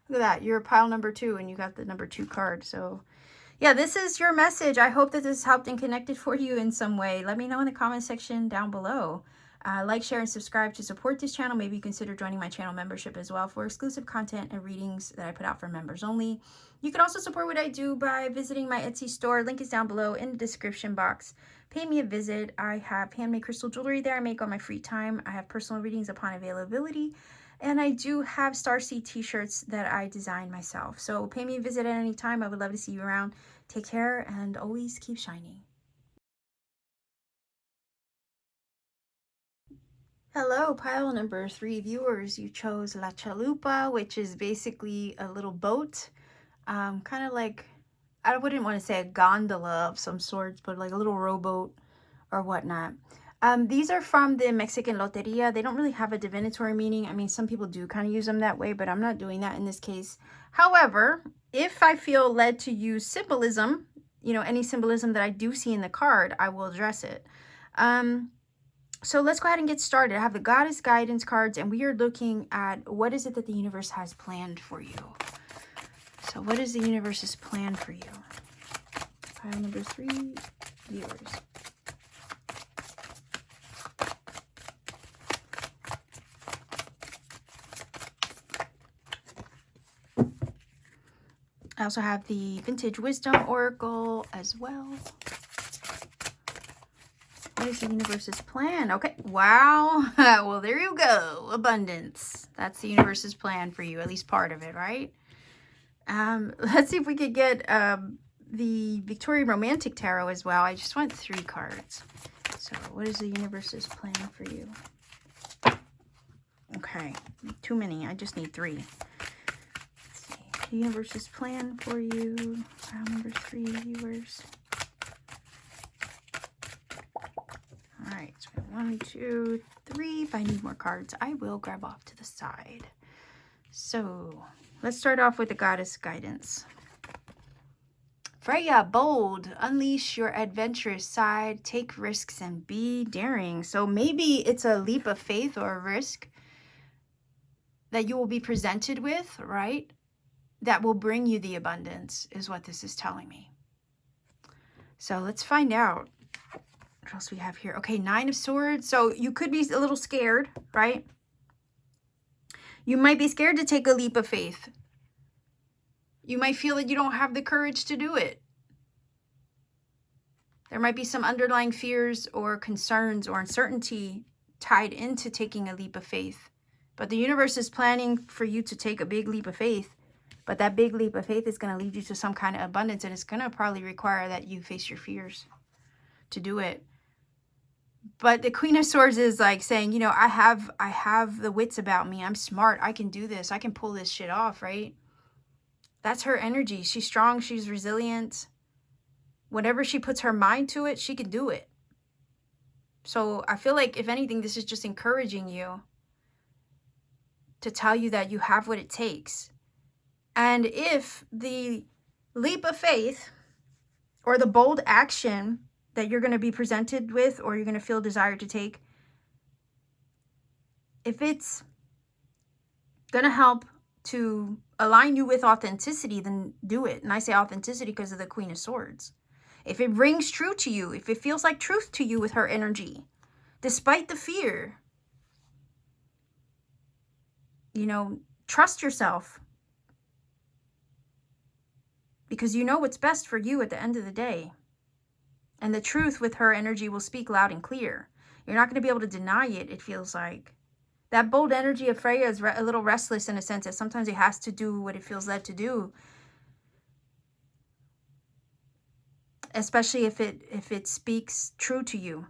look at that. You're pile number 2 and you got the number 2 card. So yeah, this is your message. I hope that this helped and connected for you in some way. Let me know in the comment section down below. Like, share, and subscribe to support this channel. Maybe consider joining my channel membership as well for exclusive content and readings that I put out for members only. You can also support what I do by visiting my Etsy store. Link is down below in the description box. Pay me a visit. I have handmade crystal jewelry there I make on my free time. I have personal readings upon availability. And I do have STARSEED t-shirts that I design myself. So pay me a visit at any time. I would love to see you around. Take care and always keep shining. Hello, pile number 3 viewers. You chose La Chalupa, which is basically a little boat. Kind of like, I wouldn't want to say a gondola of some sorts, but like a little rowboat or whatnot. These are from the Mexican Loteria. They don't really have a divinatory meaning. I mean, some people do kind of use them that way, but I'm not doing that in this case. However, if I feel led to use symbolism, you know, any symbolism that I do see in the card, I will address it. So let's go ahead and get started. I have the Goddess Guidance cards, and we are looking at what is it that the universe has planned for you. So what is the universe's plan for you? Pile number 3 viewers. I also have the Vintage Wisdom Oracle as well. What is the universe's plan? Okay, wow. Well, there you go. Abundance. That's the universe's plan for you, at least part of it, right? Let's see if we could get the Victorian Romantic Tarot as well. I just want 3 cards. So what is the universe's plan for you? Okay, too many. I just need 3. The universe's plan for you. Pile number 3 viewers. All right, so 1, 2, 3. If I need more cards, I will grab off to the side. So let's start off with the Goddess Guidance. Freya, bold, unleash your adventurous side, take risks and be daring. So maybe it's a leap of faith or a risk that you will be presented with, right? That will bring you the abundance is what this is telling me. So let's find out what else we have here. Okay, 9 of Swords. So you could be a little scared, right? You might be scared to take a leap of faith. You might feel that you don't have the courage to do it. There might be some underlying fears or concerns or uncertainty tied into taking a leap of faith. But the universe is planning for you to take a big leap of faith. But that big leap of faith is going to lead you to some kind of abundance. And it's going to probably require that you face your fears to do it. But the Queen of Swords is like saying, you know, I have the wits about me. I'm smart. I can do this. I can pull this shit off, right? That's her energy. She's strong. She's resilient. Whatever she puts her mind to it, she can do it. So I feel like, if anything, this is just encouraging you to tell you that you have what it takes. And if the leap of faith or the bold action that you're going to be presented with or you're going to feel desire to take, if it's going to help to align you with authenticity, then do it. And I say authenticity because of the Queen of Swords. If it rings true to you, if it feels like truth to you with her energy, despite the fear, you know, trust yourself. Because you know what's best for you at the end of the day. And the truth with her energy will speak loud and clear. You're not going to be able to deny it, it feels like. That bold energy of Freya is a little restless in a sense that sometimes it has to do what it feels led to do. Especially if it speaks true to you.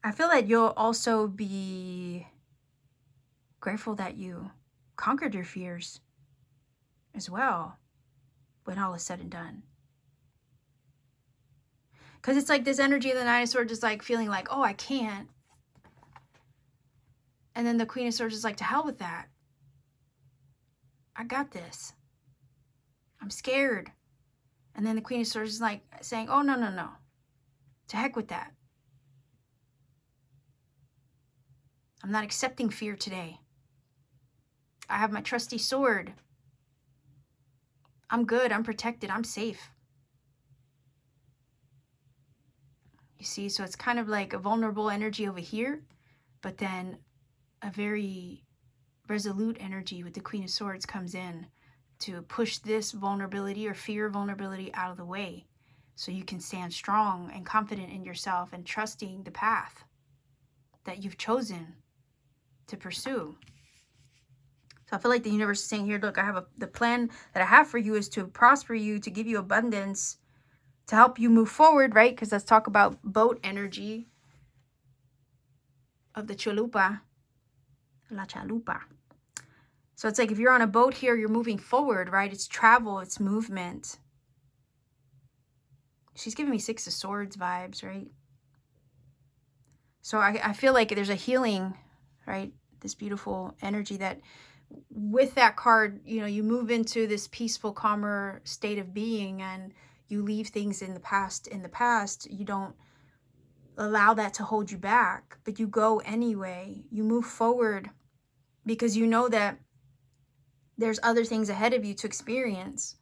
I feel that you'll also be grateful that you conquered your fears as well when all is said and done. Because it's like this energy of the Nine of Swords is like feeling like, oh, I can't. And then the Queen of Swords is like, to hell with that. I got this. I'm scared. And then the Queen of Swords is like saying, oh, no, no, no. To heck with that. I'm not accepting fear today. I have my trusty sword. I'm good. I'm protected. I'm safe. You see, so it's kind of like a vulnerable energy over here, but then a very resolute energy with the Queen of Swords comes in to push this vulnerability or fear of vulnerability out of the way so you can stand strong and confident in yourself and trusting the path that you've chosen to pursue. So I feel like the universe is saying here, look, I have the plan that I have for you is to prosper you, to give you abundance, to help you move forward, right? Because let's talk about boat energy of the chalupa, la chalupa. So it's like if you're on a boat here, you're moving forward, right? It's travel, it's movement. She's giving me Six of Swords vibes, right? So I feel like there's a healing, right? This beautiful energy that with that card, you know, you move into this peaceful, calmer state of being and you leave things in the past. You don't allow that to hold you back, but you go anyway. You move forward because you know that there's other things ahead of you to experience.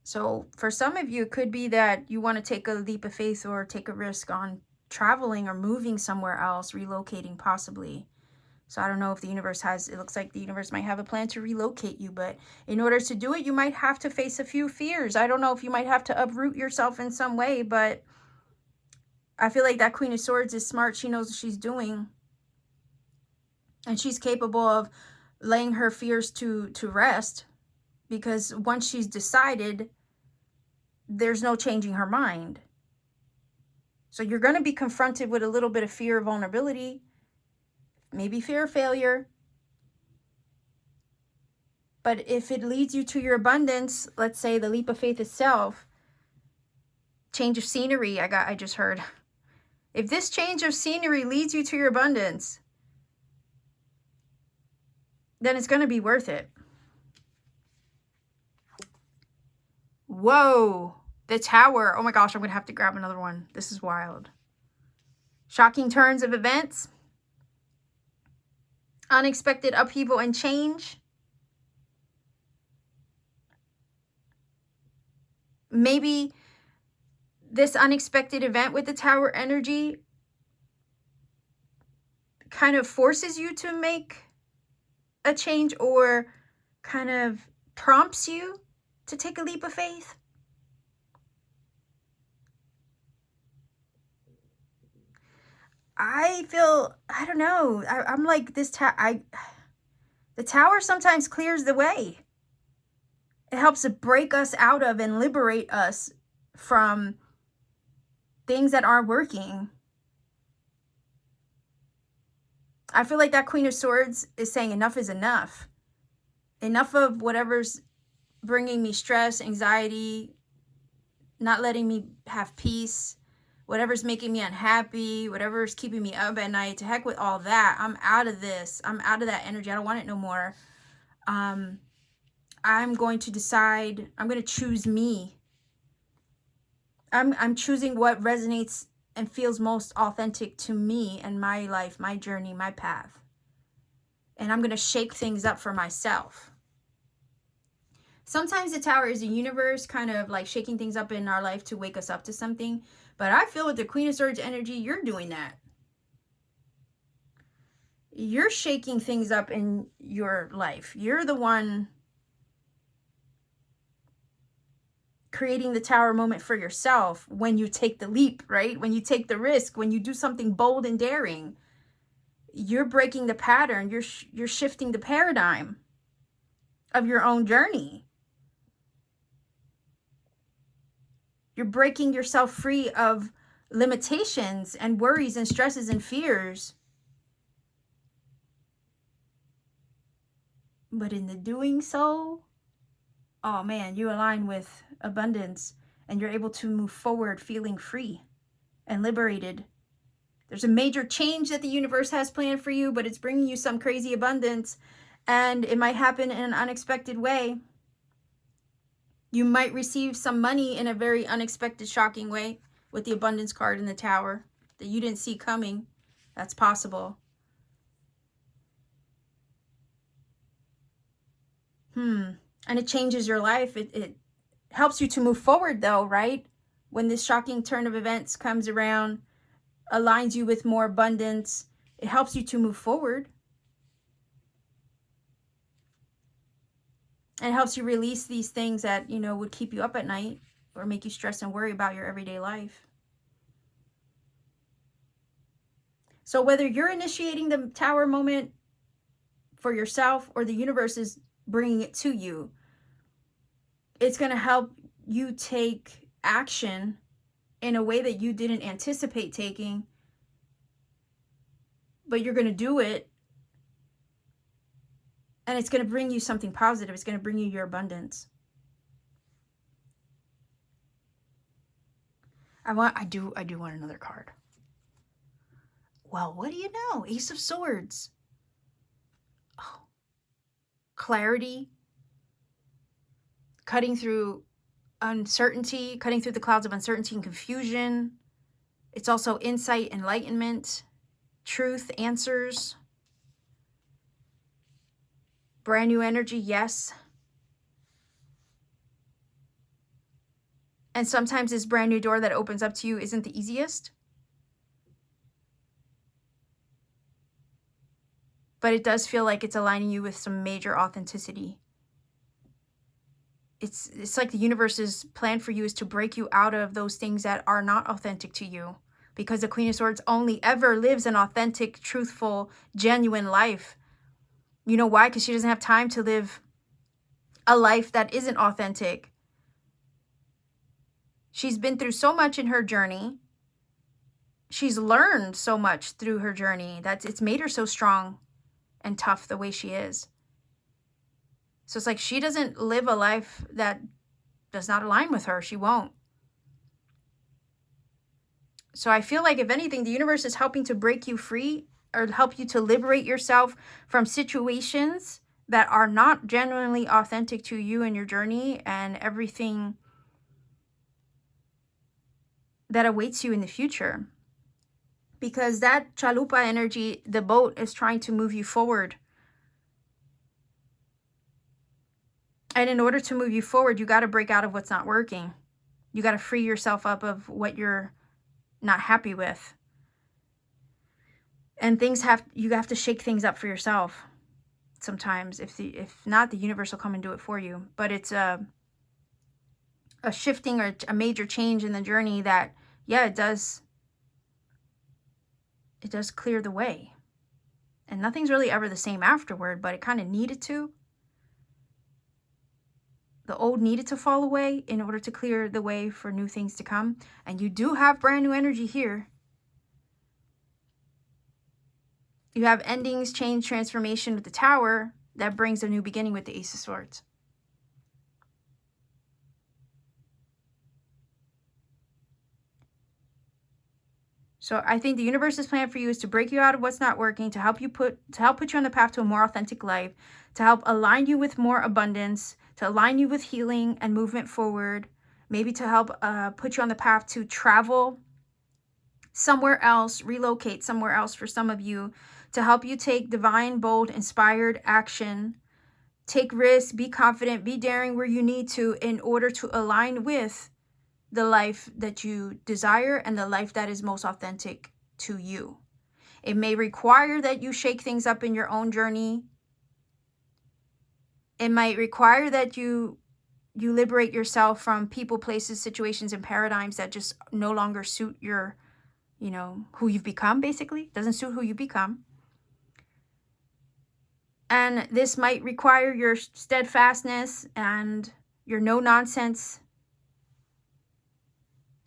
So for some of you, it could be that you want to take a leap of faith or take a risk on traveling or moving somewhere else, relocating possibly. So I don't know if the universe has, it looks like the universe might have a plan to relocate you, but in order to do it, you might have to face a few fears. I don't know if you might have to uproot yourself in some way, but I feel like that Queen of Swords is smart. She knows what she's doing. And she's capable of laying her fears to rest, because once she's decided, there's no changing her mind. So you're going to be confronted with a little bit of fear of vulnerability, maybe fear of failure. But if it leads you to your abundance, let's say the leap of faith itself, change of scenery, I just heard. If this change of scenery leads you to your abundance, then it's going to be worth it. Whoa, the Tower. Oh my gosh, I'm going to have to grab another one. This is wild. Shocking turns of events. Unexpected upheaval and change. Maybe this unexpected event with the Tower energy kind of forces you to make a change or kind of prompts you to take a leap of faith. I feel, I don't know. I'm like this, the Tower sometimes clears the way. It helps to break us out of and liberate us from things that aren't working. I feel like that Queen of Swords is saying enough is enough. Enough of whatever's bringing me stress, anxiety, not letting me have peace, whatever's making me unhappy, whatever's keeping me up at night. To heck with all that. I'm out of this. I'm out of that energy. I don't want it no more. I'm going to decide. I'm going to choose me. I'm choosing what resonates and feels most authentic to me and my life, my journey, my path. And I'm going to shake things up for myself. Sometimes the Tower is the universe kind of like shaking things up in our life to wake us up to something. But I feel with the Queen of Swords energy, you're doing that. You're shaking things up in your life. You're the one creating the tower moment for yourself when you take the leap, right? When you take the risk, when you do something bold and daring, you're breaking the pattern. You're shifting the paradigm of your own journey. You're breaking yourself free of limitations and worries and stresses and fears. But in the doing so, oh man, you align with abundance and you're able to move forward feeling free and liberated. There's a major change that the universe has planned for you, but it's bringing you some crazy abundance, and it might happen in an unexpected way. You might receive some money in a very unexpected, shocking way with the abundance card in the tower that you didn't see coming. That's possible. And it changes your life. It helps you to move forward though, right? When this shocking turn of events comes around, aligns you with more abundance, it helps you to move forward. And it helps you release these things that, you know, would keep you up at night or make you stress and worry about your everyday life. So whether you're initiating the tower moment for yourself or the universe is bringing it to you, it's going to help you take action in a way that you didn't anticipate taking, but you're going to do it, and it's going to bring you something positive. It's going to bring you your abundance. I do want another card. Well, what do you know? Ace of Swords. Oh. Clarity. Cutting through uncertainty, cutting through the clouds of uncertainty and confusion. It's also insight, enlightenment, truth, answers. Brand new energy, yes. And sometimes this brand new door that opens up to you isn't the easiest. But it does feel like it's aligning you with some major authenticity. It's like the universe's plan for you is to break you out of those things that are not authentic to you. Because the Queen of Swords only ever lives an authentic, truthful, genuine life. You know why? Because she doesn't have time to live a life that isn't authentic. She's been through so much in her journey. She's learned so much through her journey that it's made her so strong and tough the way she is. So it's like she doesn't live a life that does not align with her. She won't. So I feel like if anything, the universe is helping to break you free or help you to liberate yourself from situations that are not genuinely authentic to you and your journey and everything that awaits you in the future. Because that chalupa energy, the boat, is trying to move you forward. And in order to move you forward, you got to break out of what's not working. You got to free yourself up of what you're not happy with. And you have to shake things up for yourself sometimes. If not, the universe will come and do it for you. But it's a shifting or a major change in the journey that, yeah, it does clear the way. And nothing's really ever the same afterward, but it kind of needed to. The old needed to fall away in order to clear the way for new things to come. And you do have brand new energy here. You have endings, change, transformation with the Tower that brings a new beginning with the Ace of Swords. So I think the universe's plan for you is to break you out of what's not working, to help put you on the path to a more authentic life, to help align you with more abundance, to align you with healing and movement forward, maybe to help put you on the path to travel somewhere else, relocate somewhere else for some of you, to help you take divine, bold, inspired action, take risks, be confident, be daring where you need to in order to align with the life that you desire and the life that is most authentic to you. It may require that you shake things up in your own journey. It might require that you you liberate yourself from people, places, situations, and paradigms that just no longer suit your, you know, who you've become, basically. Doesn't suit who you become. And this might require your steadfastness and your no-nonsense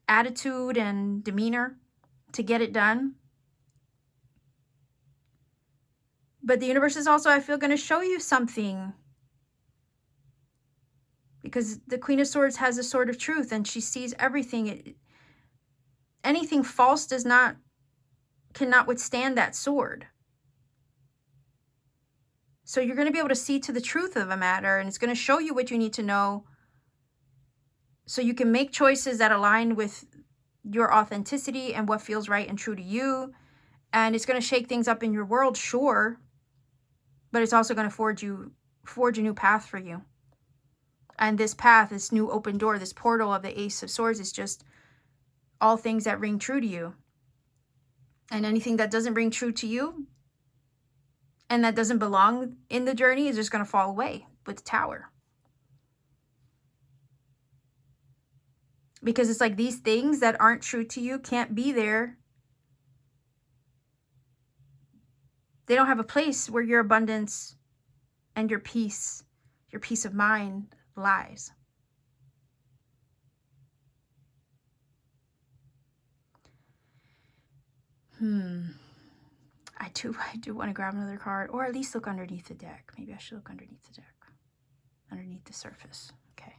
attitude and demeanor to get it done. But the universe is also, I feel, going to show you something. Because the Queen of Swords has a sword of truth and she sees everything. Anything false cannot withstand that sword. So you're going to be able to see to the truth of a matter, and it's going to show you what you need to know so you can make choices that align with your authenticity and what feels right and true to you. And it's going to shake things up in your world, sure, but it's also going to forge a new path for you. And this path, this new open door, this portal of the Ace of Swords is just all things that ring true to you. And anything that doesn't ring true to you and that doesn't belong in the journey is just going to fall away with the Tower. Because it's like these things that aren't true to you can't be there. They don't have a place where your abundance and your peace of mind lies. I do want to grab another card, or at least look underneath the deck. Maybe I should look underneath the deck, underneath the surface. Okay.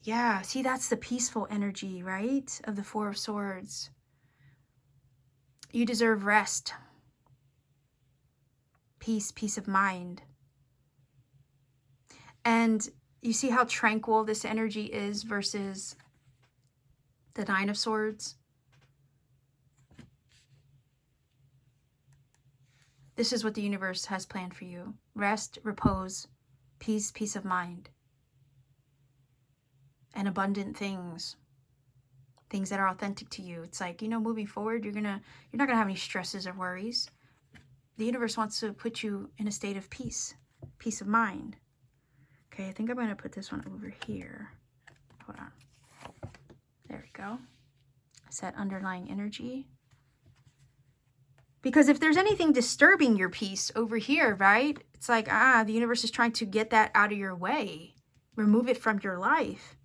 Yeah, see, that's the peaceful energy, right? Of the Four of Swords. You deserve rest, peace of mind. And you see how tranquil this energy is versus the Nine of Swords? This is what the universe has planned for you. Rest, repose, peace of mind. And abundant things. Things that are authentic to you. It's like, you know, moving forward, you're not gonna have any stresses or worries. The universe wants to put you in a state of peace of mind. Okay, I think I'm gonna put this one over here. Hold on. There we go. Set underlying energy. Because if there's anything disturbing your peace over here, right? It's like, the universe is trying to get that out of your way. Remove it from your life.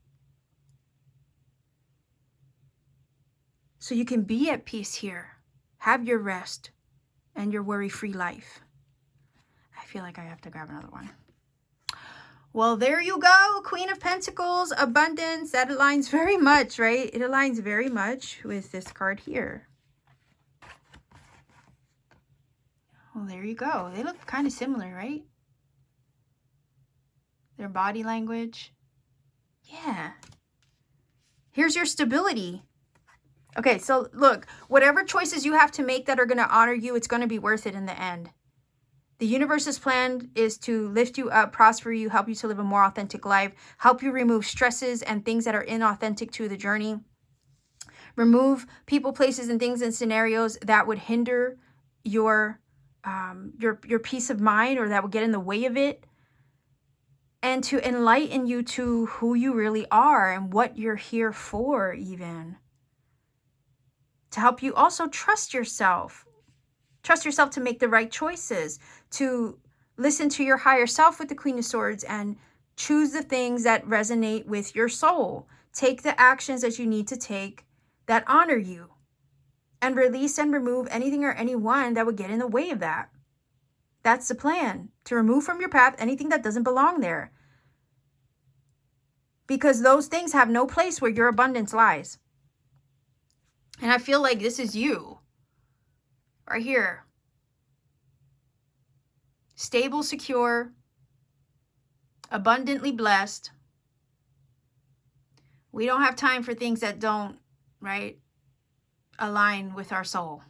So you can be at peace here. Have your rest and your worry-free life. I feel like I have to grab another one. Well, there you go. Queen of Pentacles, abundance. That aligns very much, right? It aligns very much with this card here. Well, there you go. They look kind of similar, right? Their body language. Yeah. Here's your stability. Okay, so look, whatever choices you have to make that are going to honor you, it's going to be worth it in the end. The universe's plan is to lift you up, prosper you, help you to live a more authentic life, help you remove stresses and things that are inauthentic to the journey. Remove people, places, and things and scenarios that would hinder your peace of mind or that would get in the way of it. And to enlighten you to who you really are and what you're here for, even. To help you also trust yourself. Trust yourself to make the right choices. To listen to your higher self with the Queen of Swords and choose the things that resonate with your soul. Take the actions that you need to take that honor you. And release and remove anything or anyone that would get in the way of that. That's the plan. To remove from your path anything that doesn't belong there. Because those things have no place where your abundance lies. And I feel like this is you. Right here. Stable, secure. Abundantly blessed. We don't have time for things that don't, right, align with our soul.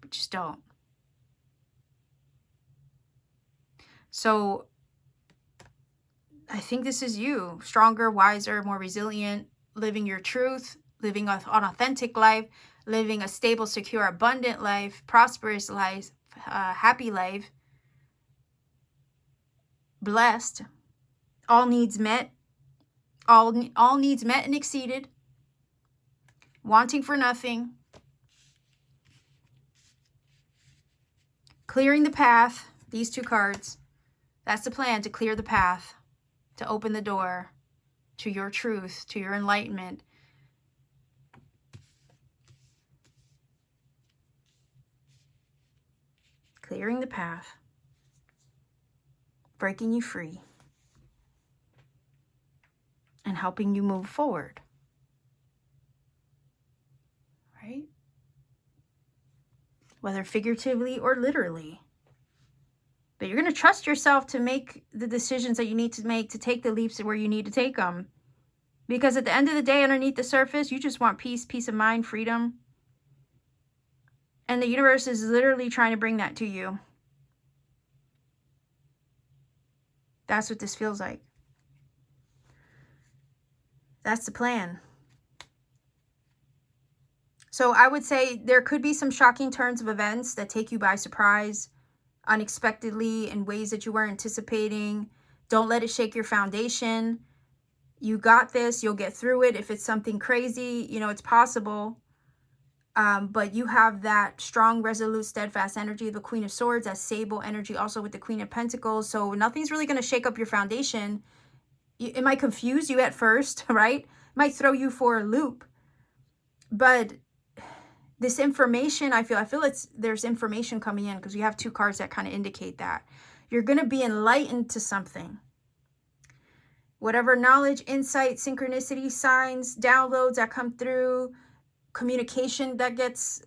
We just don't. So I think this is you. Stronger, wiser, more resilient, living your truth, living an authentic life, living a stable, secure, abundant life, prosperous life, happy life. blessed, all needs met, all needs met and exceeded, wanting for nothing, clearing the path. These two cards, that's the plan, to clear the path, to open the door to your truth, to your enlightenment. Clearing the path, breaking you free, and helping you move forward. Right? Whether figuratively or literally. But you're going to trust yourself to make the decisions that you need to make, to take the leaps where you need to take them. Because at the end of the day, underneath the surface, you just want peace, peace of mind, freedom. And the universe is literally trying to bring that to you. That's what this feels like. That's the plan. So I would say there could be some shocking turns of events that take you by surprise, unexpectedly, in ways that you weren't anticipating. Don't let it shake your foundation. You got this. You'll get through it. If it's something crazy, you know, it's possible. But you have that strong, resolute, steadfast energy of the Queen of Swords, that sable energy also with the Queen of Pentacles. So nothing's really going to shake up your foundation. It might confuse you at first, right? It might throw you for a loop. But this information, I feel there's information coming in, because we have two cards that kind of indicate that. You're going to be enlightened to something. Whatever knowledge, insight, synchronicity, signs, downloads that come through, communication that gets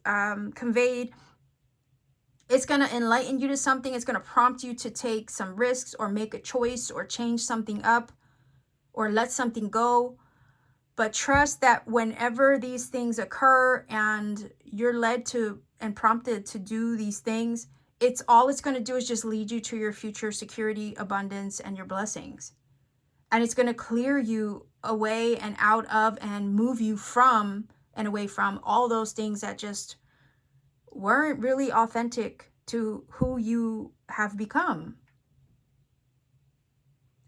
conveyed, it's going to enlighten you to something. It's going to prompt you to take some risks or make a choice or change something up or let something go. But trust that whenever these things occur and you're led to and prompted to do these things, it's going to do is just lead you to your future security, abundance, and your blessings. And it's going to clear you away and out of and move you from and away from all those things that just weren't really authentic to who you have become.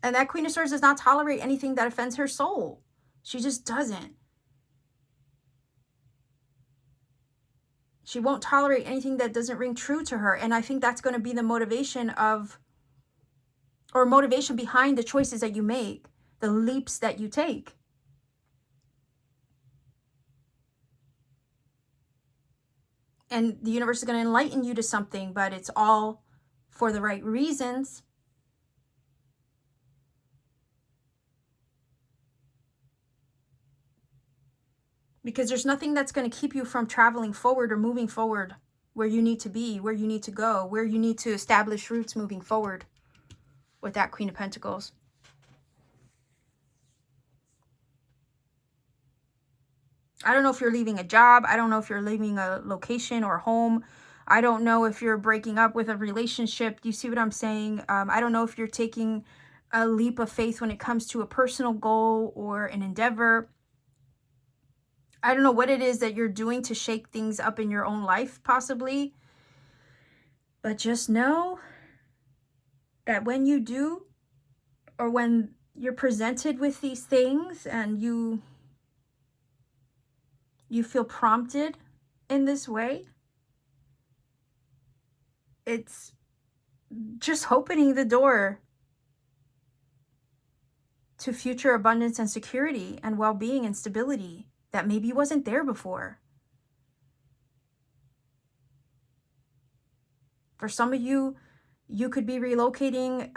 And that Queen of Swords does not tolerate anything that offends her soul. She just doesn't. She won't tolerate anything that doesn't ring true to her. And I think that's going to be the motivation behind the choices that you make, the leaps that you take. And the universe is going to enlighten you to something, but it's all for the right reasons. Because there's nothing that's going to keep you from traveling forward or moving forward where you need to be, where you need to go, where you need to establish roots moving forward with that Queen of Pentacles. I don't know if you're leaving a job. I don't know if you're leaving a location or home. I don't know if you're breaking up with a relationship. Do you see what I'm saying? I don't know if you're taking a leap of faith when it comes to a personal goal or an endeavor. I don't know what it is that you're doing to shake things up in your own life, possibly. But just know that when you do, or when you're presented with these things and you feel prompted in this way, it's just opening the door to future abundance and security and well-being and stability that maybe wasn't there before. For some of you, you could be relocating,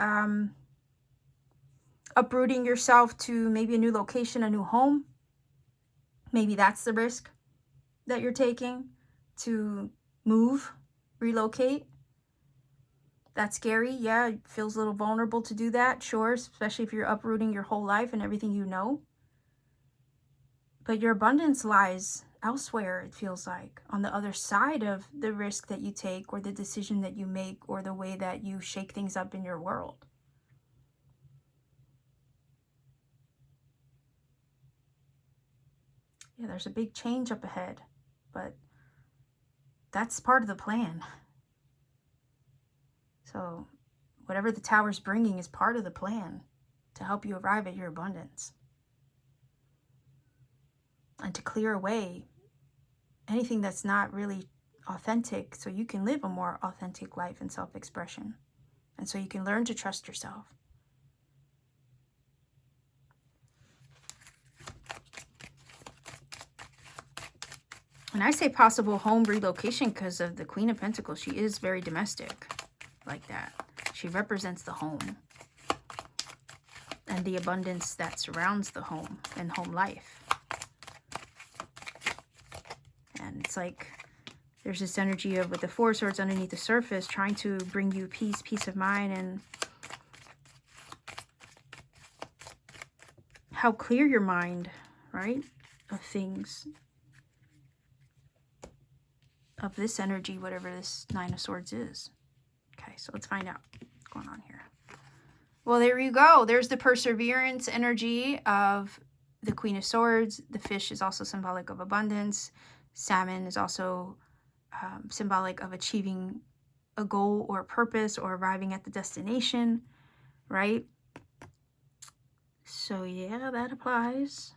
uprooting yourself to maybe a new location, a new home. Maybe that's the risk that you're taking, to move, relocate. That's scary. Yeah, it feels a little vulnerable to do that, sure, especially if you're uprooting your whole life and everything you know. But your abundance lies elsewhere, it feels like, on the other side of the risk that you take or the decision that you make or the way that you shake things up in your world. Yeah, there's a big change up ahead, but that's part of the plan. So whatever the tower's bringing is part of the plan to help you arrive at your abundance. And to clear away anything that's not really authentic so you can live a more authentic life and self-expression. And so you can learn to trust yourself. And I say possible home relocation because of the Queen of Pentacles. She is very domestic like that. She represents the home and the abundance that surrounds the home and home life. And it's like there's this energy of, with the Four of Swords underneath the surface, trying to bring you peace, peace of mind, and help clear your mind, right, of things. Of this energy, whatever this Nine of Swords is. Okay, so let's find out what's going on here. Well, there you go. There's the perseverance energy of the Queen of Swords. The fish is also symbolic of abundance. Salmon is also symbolic of achieving a goal or a purpose or arriving at the destination, right? So yeah, that applies.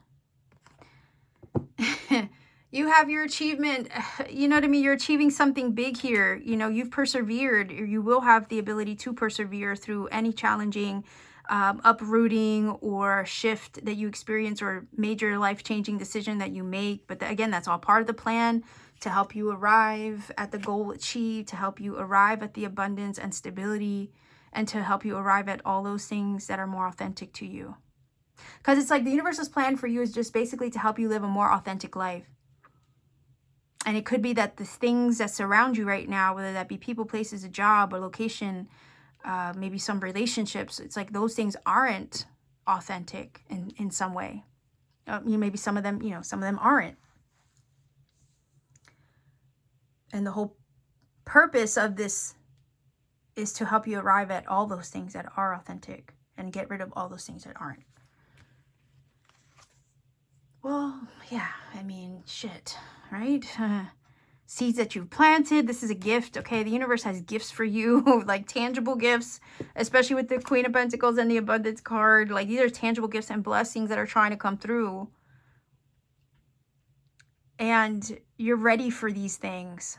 You have your achievement, you know what I mean? You're achieving something big here. You know, you've persevered, or you will have the ability to persevere through any challenging uprooting or shift that you experience or major life-changing decision that you make. But again, that's all part of the plan to help you arrive at the goal achieved, to help you arrive at the abundance and stability, and to help you arrive at all those things that are more authentic to you. Because it's like the universe's plan for you is just basically to help you live a more authentic life. And it could be that the things that surround you right now, whether that be people, places, a job, or location, maybe some relationships, it's like those things aren't authentic in some way. Maybe some of them, some of them aren't. And the whole purpose of this is to help you arrive at all those things that are authentic and get rid of all those things that aren't. Well, yeah, I mean, shit, right? Seeds that you've planted. This is a gift, okay? The universe has gifts for you, like tangible gifts, especially with the Queen of Pentacles and the Abundance card. Like, these are tangible gifts and blessings that are trying to come through. And you're ready for these things.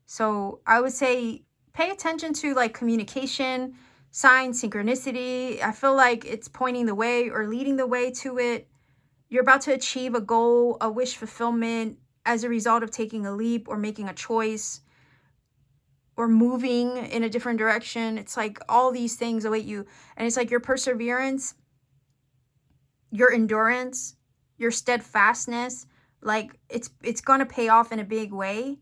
So I would say pay attention to like communication, signs, synchronicity. I feel like it's pointing the way or leading the way to it. You're about to achieve a goal, a wish fulfillment as a result of taking a leap or making a choice or moving in a different direction. It's like all these things await you. And it's like your perseverance, your endurance, your steadfastness, like it's going to pay off in a big way.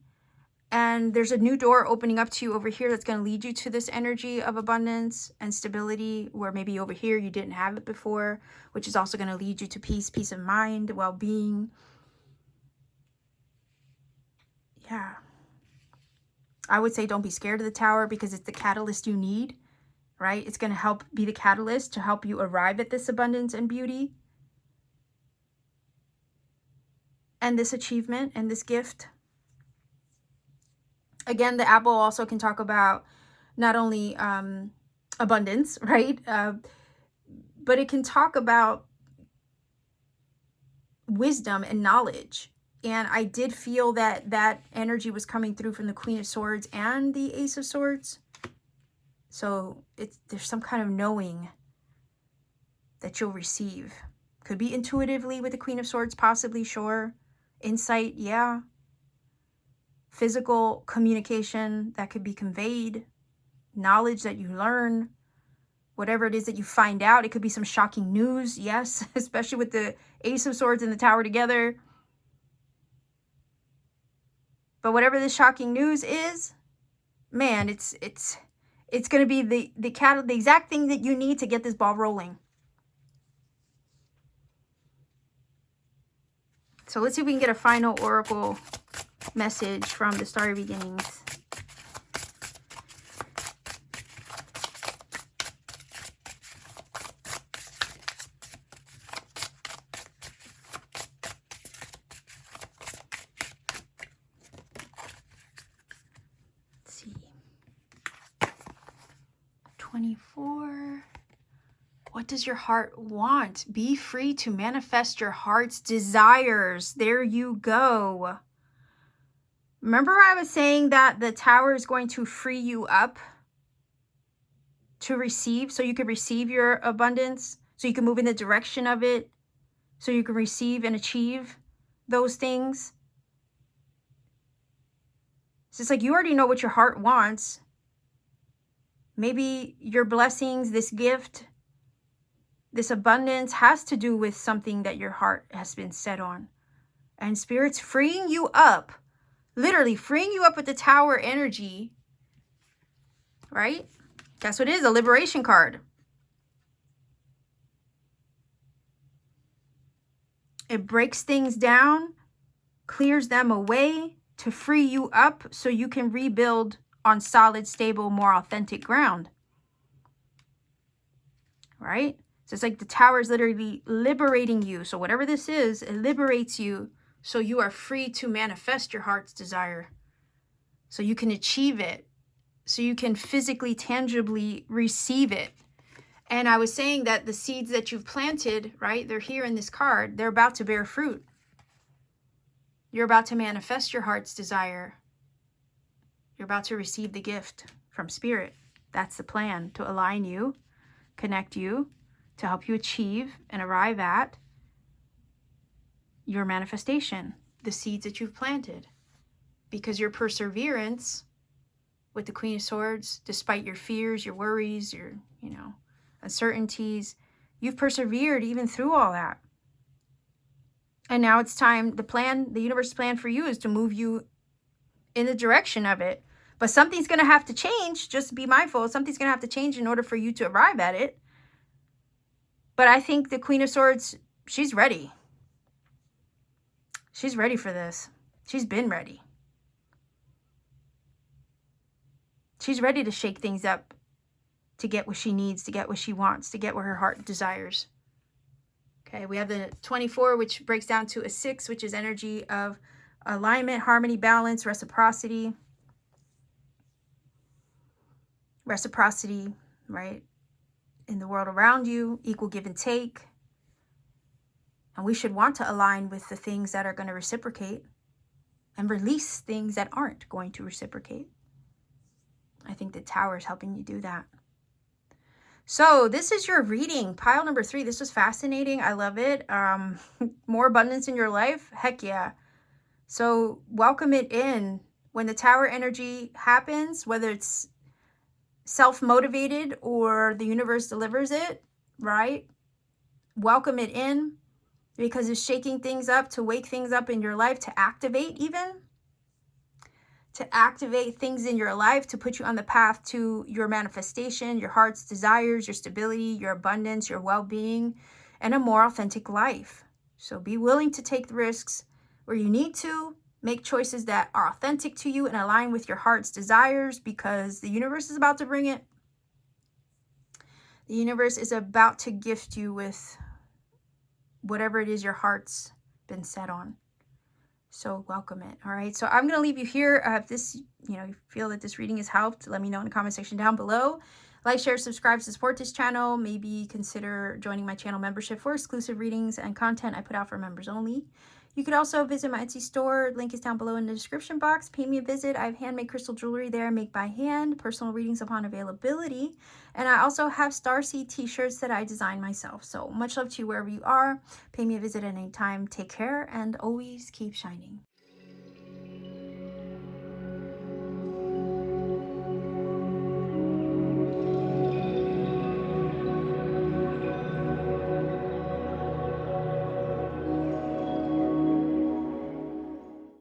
And there's a new door opening up to you over here that's going to lead you to this energy of abundance and stability, where maybe over here you didn't have it before, which is also going to lead you to peace, peace of mind, well-being. Yeah. I would say don't be scared of the tower, because it's the catalyst you need, right? It's going to help be the catalyst to help you arrive at this abundance and beauty and this achievement and this gift. Again, the apple also can talk about not only abundance, right? But it can talk about wisdom and knowledge. And I did feel that that energy was coming through from the Queen of Swords and the Ace of Swords. So there's some kind of knowing that you'll receive. Could be intuitively with the Queen of Swords, possibly, sure. Insight, yeah. Physical communication that could be conveyed, knowledge that you learn, whatever it is that you find out. It could be some shocking news, yes, especially with the Ace of Swords and the Tower together. But whatever the shocking news is, man, it's going to be the exact thing that you need to get this ball rolling. So let's see if we can get a final oracle message from the Starry Beginnings. Let's see. 24. What does your heart want? Be free to manifest your heart's desires. There you go. Remember I was saying that the Tower is going to free you up to receive, so you can receive your abundance, so you can move in the direction of it, so you can receive and achieve those things. It's just like you already know what your heart wants. Maybe your blessings, this gift, this abundance has to do with something that your heart has been set on. And Spirit's freeing you up, literally freeing you up with the Tower energy, right? That's what it is, a liberation card. It breaks things down, clears them away to free you up so you can rebuild on solid, stable, more authentic ground. Right? So it's like the Tower is literally liberating you. So whatever this is, it liberates you so you are free to manifest your heart's desire. So you can achieve it. So you can physically, tangibly receive it. And I was saying that the seeds that you've planted, right, they're here in this card. They're about to bear fruit. You're about to manifest your heart's desire. You're about to receive the gift from Spirit. That's the plan, to align you, connect you, to help you achieve and arrive at your manifestation, the seeds that you've planted. Because your perseverance with the Queen of Swords, despite your fears, your worries, your, uncertainties, you've persevered even through all that. And now it's time, the universe's plan for you is to move you in the direction of it. But something's going to have to change. Just be mindful. Something's going to have to change in order for you to arrive at it. But I think the Queen of Swords, she's ready. She's ready for this. She's been ready. She's ready to shake things up, to get what she needs, to get what she wants, to get what her heart desires. Okay, we have the 24, which breaks down to a 6, which is energy of alignment, harmony, balance, reciprocity. Reciprocity, right? In the world around you, equal give and take. And we should want to align with the things that are going to reciprocate and release things that aren't going to reciprocate. I think the Tower is helping you do that. So this is your reading, pile number 3. This was fascinating. I love it. More abundance in your life? Heck yeah. So welcome it in. When the Tower energy happens, whether it's self-motivated or the universe delivers it, right? Welcome it in, because it's shaking things up, to wake things up in your life, to activate even. To activate things in your life, to put you on the path to your manifestation, your heart's desires, your stability, your abundance, your well-being, and a more authentic life. So be willing to take the risks where you need to, make choices that are authentic to you and align with your heart's desires, because the universe is about to bring it. The universe is about to gift you with whatever it is your heart's been set on. So welcome it. All right. So I'm going to leave you here. If this, you feel that this reading has helped, let me know in the comment section down below. Like, share, subscribe to support this channel. Maybe consider joining my channel membership for exclusive readings and content I put out for members only. You could also visit my Etsy store. Link is down below in the description box. Pay me a visit. I have handmade crystal jewelry there, make by hand, personal readings upon availability. And I also have STARSEED t-shirts that I design myself. So much love to you wherever you are. Pay me a visit at any time. Take care and always keep shining.